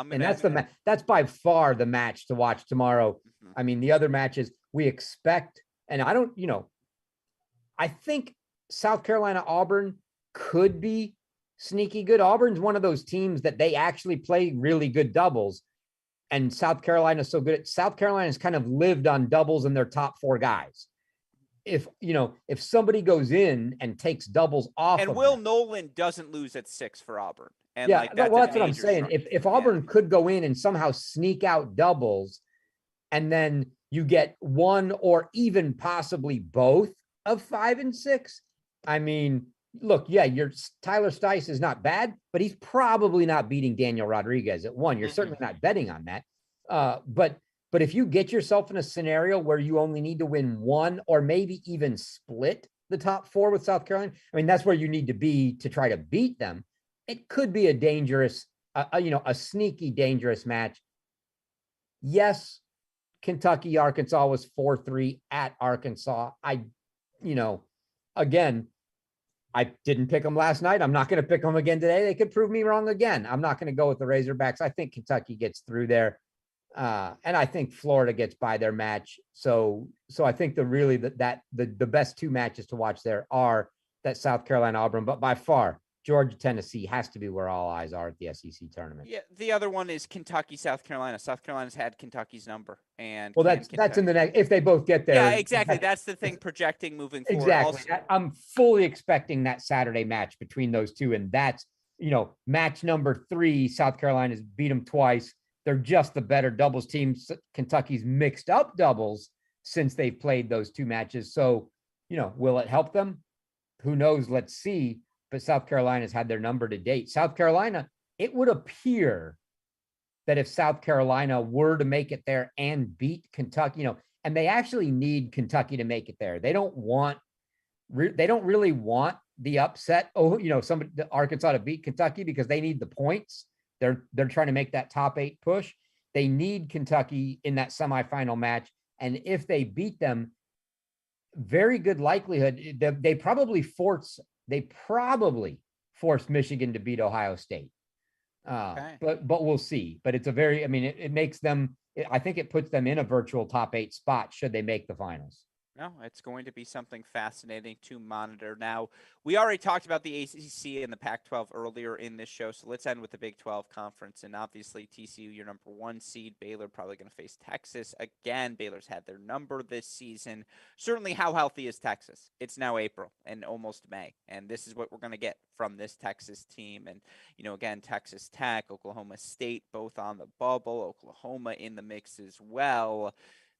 That's by far the match to watch tomorrow.
Mhm.
I mean, the other matches we expect, and I think South Carolina Auburn could be sneaky good. Auburn's one of those teams that they actually play really good doubles, and South Carolina's so good. South Carolina's kind of lived on doubles in their top 4 guys. If somebody goes in and takes doubles off,
and Will Nolan doesn't lose at 6 for Auburn. And
yeah, that's what I'm saying. If Auburn could go in and somehow sneak out doubles, and then you get one or even possibly both of 5 and 6, I mean, look, yeah, your Tyler Stice is not bad, but he's probably not beating Daniel Rodriguez at 1. You're certainly not betting on that. But if you get yourself in a scenario where you only need to win 1 or maybe even split the top 4 with South Carolina, I mean, that's where you need to be to try to beat them. It could be a dangerous, a sneaky dangerous match. Yes, Kentucky, Arkansas was 4-3 at Arkansas. Again, I didn't pick them last night. I'm not going to pick them again today. They could prove me wrong again. I'm not going to go with the Razorbacks. I think Kentucky gets through there. And I think Florida gets by their match. So I think the best 2 matches to watch there are that South Carolina Auburn, but by far Georgia, Tennessee has to be where all eyes are at the SEC tournament.
Yeah, the other one is Kentucky, South Carolina. South Carolina's had Kentucky's number, and
that's in the next. If they both get there,
yeah, exactly. That's the thing. Projecting moving forward.
Exactly. I'm fully expecting that Saturday match between those 2, and that's match number 3. South Carolina's beat them twice. They're just the better doubles team. Kentucky's mixed up doubles since they've played those 2 matches. So, will it help them? Who knows? Let's see. But South Carolina's had their number to date. South Carolina, it would appear that if South Carolina were to make it there and beat Kentucky, and they actually need Kentucky to make it there. They don't really want the upset. Arkansas to beat Kentucky because they need the points. They're trying to make that top 8 push. They need Kentucky in that semifinal match. And if they beat them, very good likelihood they probably force Michigan to beat Ohio State.
Okay.
But we'll see. But it's it makes them, I think it puts them in a virtual top 8 spot should they make the finals.
No, it's going to be something fascinating to monitor. Now, we already talked about the ACC and the Pac-12 earlier in this show, so let's end with the Big 12 conference. And obviously, TCU, your number 1 seed. Baylor probably going to face Texas again. Baylor's had their number this season. Certainly, how healthy is Texas? It's now April and almost May, and this is what we're going to get from this Texas team. And, again, Texas Tech, Oklahoma State, both on the bubble, Oklahoma in the mix as well.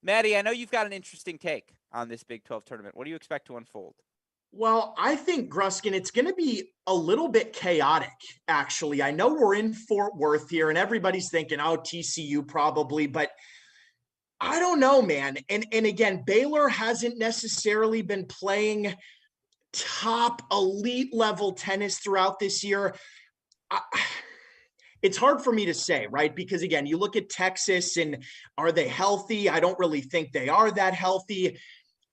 Maddie, I know you've got an interesting take on this Big 12 tournament. What do you expect to unfold?
Well, I think, Gruskin, it's going to be a little bit chaotic, actually. I know we're in Fort Worth here, and everybody's thinking, oh, TCU probably, but I don't know, man. And again, Baylor hasn't necessarily been playing top elite level tennis throughout this year. It's hard for me to say, right? Because again, you look at Texas and are they healthy? I don't really think they are that healthy.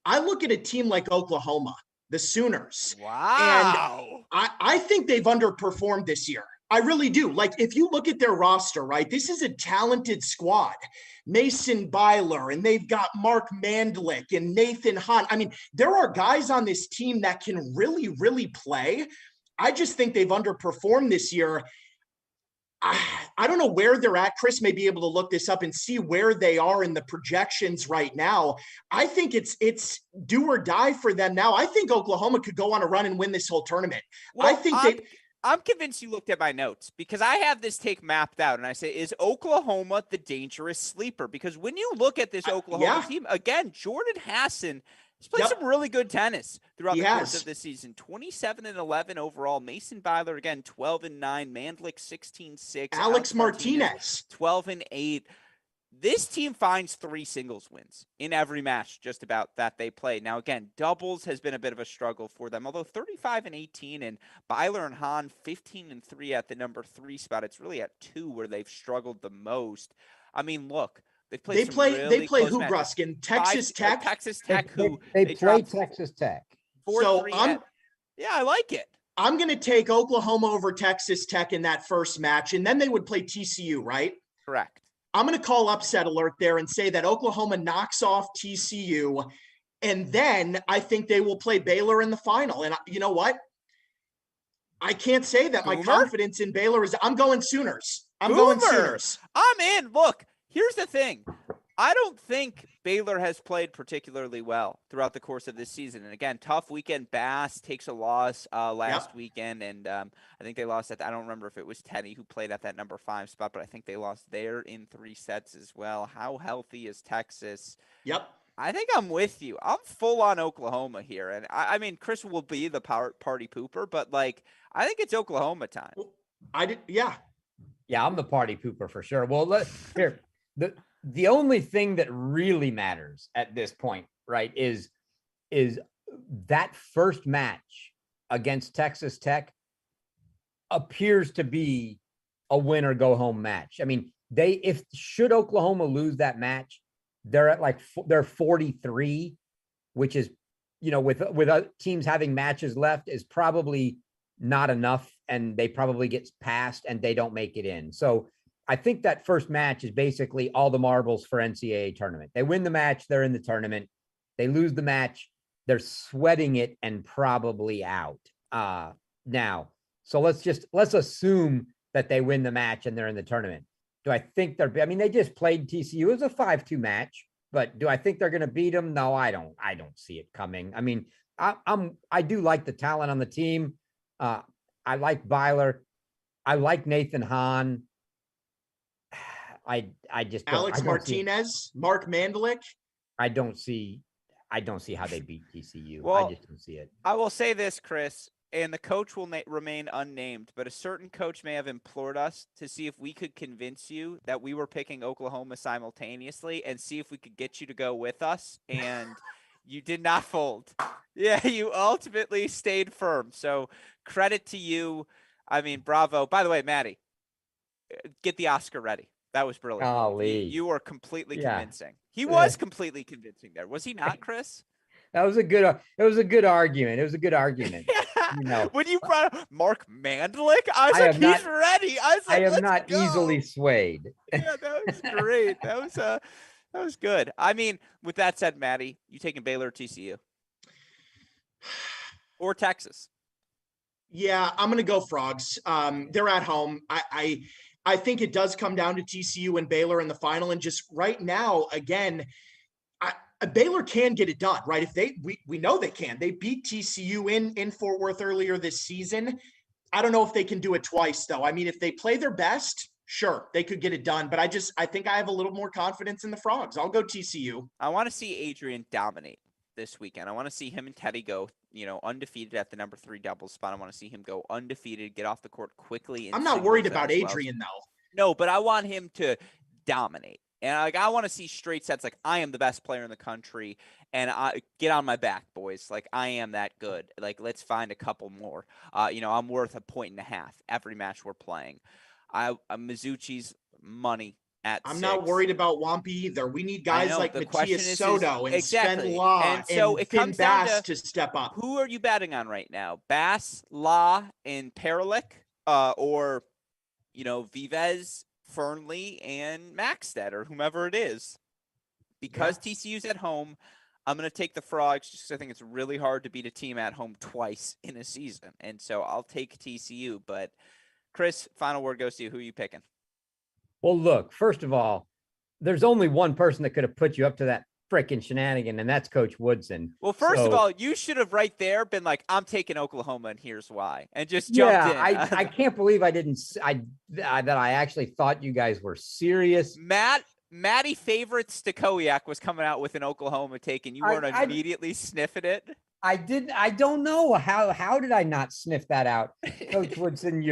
I look at a team like Oklahoma, the Sooners.
Wow.
And I think they've underperformed this year. I really do. Like, if you look at their roster, right, this is a talented squad. Mason Byler, and they've got Mark Mandlik and Nathan Hahn. I mean, there are guys on this team that can really, really play. I just think they've underperformed this year. I don't know where they're at. Chris may be able to look this up and see where they are in the projections right now. I think it's do or die for them now. I think Oklahoma could go on a run and win this whole tournament.
Well, I'm convinced you looked at my notes because I have this take mapped out and I say, is Oklahoma the dangerous sleeper? Because when you look at this Oklahoma team, again, Jordan Hassan has played some really good tennis throughout the course of this season. 27-11 overall. Mason Byler, again, 12-9. Mandlik, 16-6.
Alex Martinez,
12-8. This team finds 3 singles wins in every match just about that they play. Now, again, doubles has been a bit of a struggle for them, although 35-18 and Byler and Hahn 15-3 at the number 3 spot. It's really at 2 where they've struggled the most. I mean, look, they play
who, Gruskin? Texas Tech?
Texas Tech,
they play Texas Tech.
So
I like it.
I'm going to take Oklahoma over Texas Tech in that first match, and then they would play TCU, right?
Correct.
I'm going to call upset alert there and say that Oklahoma knocks off TCU, and then I think they will play Baylor in the final. And you know what? I can't say that my confidence in Baylor is – I'm going Sooners. I'm going Sooners.
I'm in. Look, here's the thing. I don't think Baylor has played particularly well throughout the course of this season. And again, tough weekend. Bass takes a loss last weekend. And I think they lost I don't remember if it was Teddy who played at that number 5 spot, but I think they lost there in 3 sets as well. How healthy is Texas?
Yep.
I think I'm with you. I'm full on Oklahoma here. And I mean, Chris will be the party pooper, but like, I think it's Oklahoma time.
Yeah,
I'm the party pooper for sure. Well, the only thing that really matters at this point, right, is that first match against Texas Tech appears to be a win or go home match. I mean, should Oklahoma lose that match, they're at they're 43, which is, with teams having matches left is probably not enough, and they probably get passed and they don't make it in. So I think that first match is basically all the marbles for NCAA tournament. They win the match, they're in the tournament. They lose the match, they're sweating it and probably out. Now, so let's assume that they win the match and they're in the tournament. Do I think they just played TCU. It was a 5-2 match, but do I think they're going to beat them? No, I don't see it coming. I mean, I do like the talent on the team. I like Byler. I like Nathan Hahn. I just don't.
Alex Martinez, Mark Mandlik.
I don't see how they beat TCU.
Well,
I just don't see it.
I will say this, Chris, and the coach will remain unnamed, but a certain coach may have implored us to see if we could convince you that we were picking Oklahoma simultaneously and see if we could get you to go with us. And you did not fold. Yeah, you ultimately stayed firm. So credit to you. I mean, bravo. By the way, Maddie, get the Oscar ready. That was brilliant.
Golly.
You were completely convincing. He was completely convincing there. Was he not, Chris?
It was a good argument. It was a good argument.
When you brought up Mark Mandlik, I was he's ready. I was like,
I am not easily swayed.
Yeah, that was great. That was That was good. I mean, with that said, Maddie, you taking Baylor or TCU? Or Texas?
Yeah, I'm gonna go Frogs. They're at home. I think it does come down to TCU and Baylor in the final. And just right now, again, Baylor can get it done, right? If we know they can. They beat TCU in Fort Worth earlier this season. I don't know if they can do it twice, though. I mean, if they play their best, sure, they could get it done. But I think I have a little more confidence in the Frogs. I'll go TCU.
I want to see Adrian dominate this weekend. I want to see him and Teddy go, undefeated at the number 3 doubles spot. I want to see him go undefeated, get off the court quickly.
I'm not worried about Adrian, though.
No, but I want him to dominate. And I want to see straight sets. Like, I am the best player in the country, and I get on my back, boys. Like, I am that good. Like, let's find a couple more. I'm worth 1.5 points every match we're playing. Mizuchi's money at
I'm
6.
not worried about Wampi either. We need guys like Matias Soto and
exactly.
Sven Law
and so
and
it
Finn
comes down
Bass to step up.
Who are you betting on right now? Bass, Law, and Paralik, or Vivez, Fernley, and Maxted, or whomever it is. Because TCU's at home, I'm going to take the Frogs just because I think it's really hard to beat a team at home twice in a season. And so I'll take TCU. But, Chris, final word goes to you. Who are you picking?
Well, look, first of all, there's only one person that could have put you up to that freaking shenanigan, and that's Coach Woodson.
Well, first of all, you should have right there been like, I'm taking Oklahoma, and here's why, and just jumped in.
I can't believe I actually thought you guys were serious.
Maddie favorite Stachowiak was coming out with an Oklahoma take, and you weren't immediately sniffing it.
I don't know how did I not sniff that out, Coach Woodson?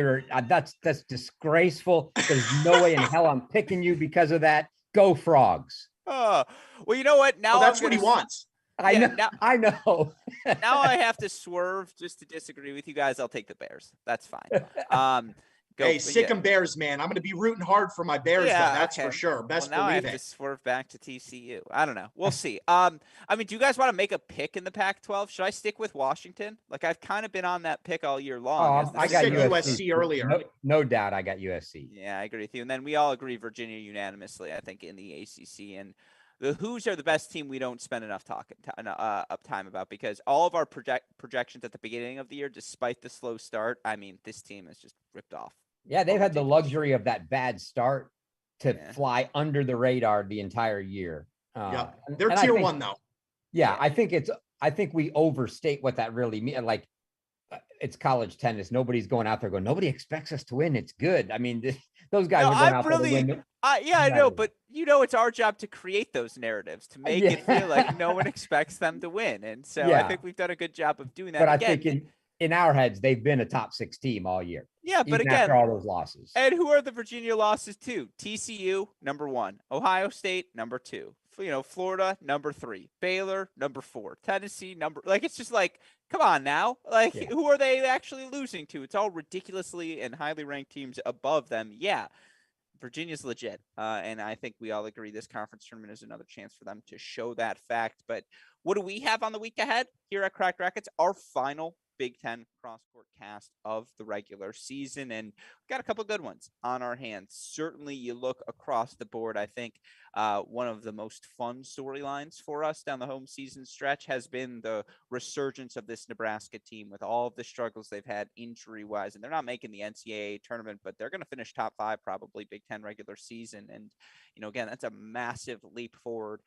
That's disgraceful. There's no way in hell I'm picking you because of that. Go Frogs.
Oh, well, you know what? Now
that's what he wants.
I know.
Now I have to swerve just to disagree with you guys. I'll take the Bears. That's fine.
Sick 'em Bears, man. I'm going to be rooting hard for my Bears. Yeah, that's for sure. Best
now
believe
I have to swerve back to TCU. I don't know. We'll see. I mean, do you guys want to make a pick in the Pac-12? Should I stick with Washington? Like, I've kind of been on that pick all year long.
I got USC earlier.
No doubt, I got USC.
Yeah, I agree with you. And then we all agree Virginia unanimously, I think, in the ACC. And the Hoos are the best team we don't spend enough time about, because all of our projections at the beginning of the year, despite the slow start, I mean, this team is just ripped off.
Yeah, they've had the luxury of that bad start to fly under the radar the entire year.
They're tier 1 though.
Yeah, I think we overstate what that really means. Like, it's college tennis. Nobody's going out there going, nobody expects us to win. It's good. I mean, those guys are going out there to win.
I know, but it's our job to create those narratives, to make it feel like no one expects them to win. And so I think we've done a good job of doing that.
But I think in our heads, they've been a top 6 team all year.
Yeah, but again,
after all those losses.
And who are the Virginia losses to? TCU, number 1. Ohio State, number 2. Florida, number 3. Baylor, number 4. Tennessee, it's just like, come on now. Who are they actually losing to? It's all ridiculously and highly ranked teams above them. Yeah, Virginia's legit. And I think we all agree this conference tournament is another chance for them to show that fact. But what do we have on the week ahead here at Cracked Racquets? Our final Big Ten cross-court cast of the regular season, and we've got a couple of good ones on our hands. Certainly, you look across the board, I think one of the most fun storylines for us down the home season stretch has been the resurgence of this Nebraska team with all of the struggles they've had injury-wise, and they're not making the NCAA tournament, but they're going to finish top 5 probably Big Ten regular season. And again, that's a massive leap forward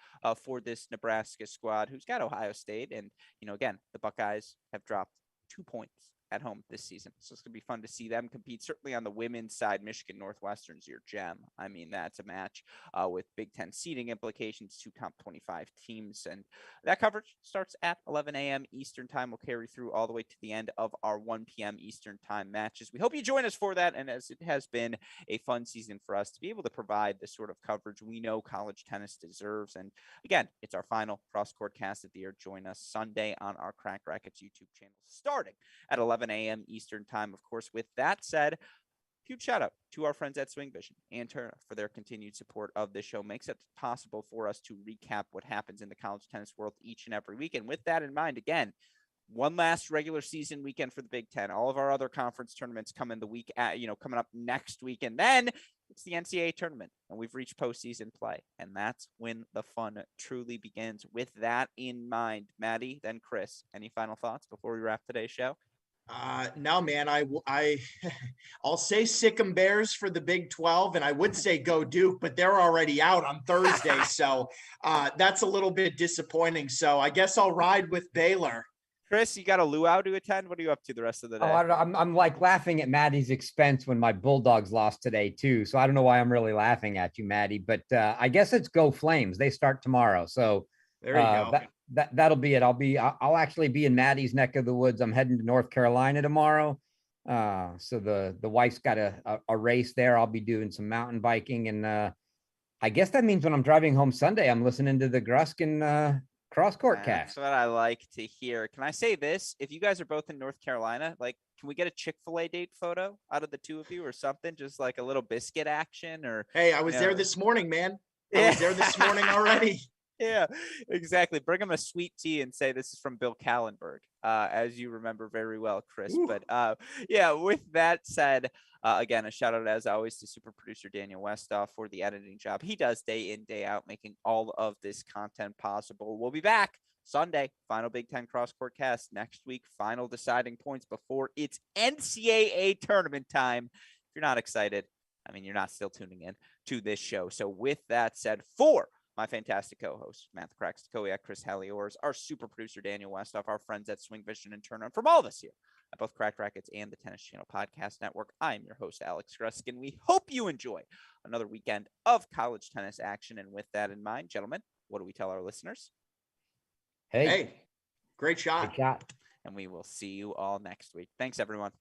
for this Nebraska squad, who's got Ohio State, and again, the Buckeyes have dropped 2 points at home this season. So it's going to be fun to see them compete. Certainly on the women's side, Michigan Northwestern's your gem. I mean, that's a match with Big Ten seeding implications, 2 top 25 teams. And that coverage starts at 11 a.m. Eastern time. Will carry through all the way to the end of our 1 p.m. Eastern time matches. We hope you join us for that. And as it has been a fun season for us to be able to provide the sort of coverage we know college tennis deserves. And again, it's our final cross-court cast of the year. Join us Sunday on our Crack Racquets YouTube channel, starting at 11 a.m. Eastern time. Of course, with that said, huge shout out to our friends at SwingVision and Turner for their continued support of this show. Makes it possible for us to recap what happens in the college tennis world each and every week. And with that in mind, again, one last regular season weekend for the Big Ten. All of our other conference tournaments come in the week coming up next week. And then it's the NCAA tournament and we've reached postseason play. And that's when the fun truly begins. With that in mind, Maddie, then Chris, any final thoughts before we wrap today's show?
No, man, I'll say sick 'em Bears for the Big 12, and I would say go Duke, but they're already out on Thursday. So that's a little bit disappointing. So I guess I'll ride with Baylor.
Chris, you got a luau to attend? What are you up to the rest of the day?
Oh, I don't know. I'm like laughing at Maddie's expense when my Bulldogs lost today too. So I don't know why I'm really laughing at you, Maddie, but I guess it's go Flames. They start tomorrow. So
there you go.
That'll be it. I'll actually be in Maddie's neck of the woods. I'm heading to North Carolina tomorrow. So the wife's got a race there. I'll be doing some mountain biking. And I guess that means when I'm driving home Sunday, I'm listening to the Gruskin cross court cast.
That's what I like to hear. Can I say this? If you guys are both in North Carolina, like, can we get a Chick-fil-A date photo out of the two of you or something? Just like a little biscuit action or.
Hey, I was there this morning, man. I was there this morning already.
Yeah, exactly. Bring them a sweet tea and say this is from Bill Kallenberg, as you remember very well, Chris.
Ooh.
But yeah, with that said, again, a shout out as always to super producer Daniel Westoff for the editing job. He does day in, day out, making all of this content possible. We'll be back Sunday, final Big Ten cross court cast. Next week, final deciding points before it's NCAA tournament time. If you're not excited, I mean, you're not still tuning in to this show. So with that said, for my fantastic co-host, Stachowiak, Chris Halioris, our super producer, Daniel Westoff, our friends at SwingVision and Turn On, from all of us here at both Cracked Racquets and the Tennis Channel Podcast Network, I'm your host, Alex Gruskin. We hope you enjoy another weekend of college tennis action. And with that in mind, gentlemen, what do we tell our listeners?
Hey, great shot.
Great shot.
And we will see you all next week. Thanks, everyone.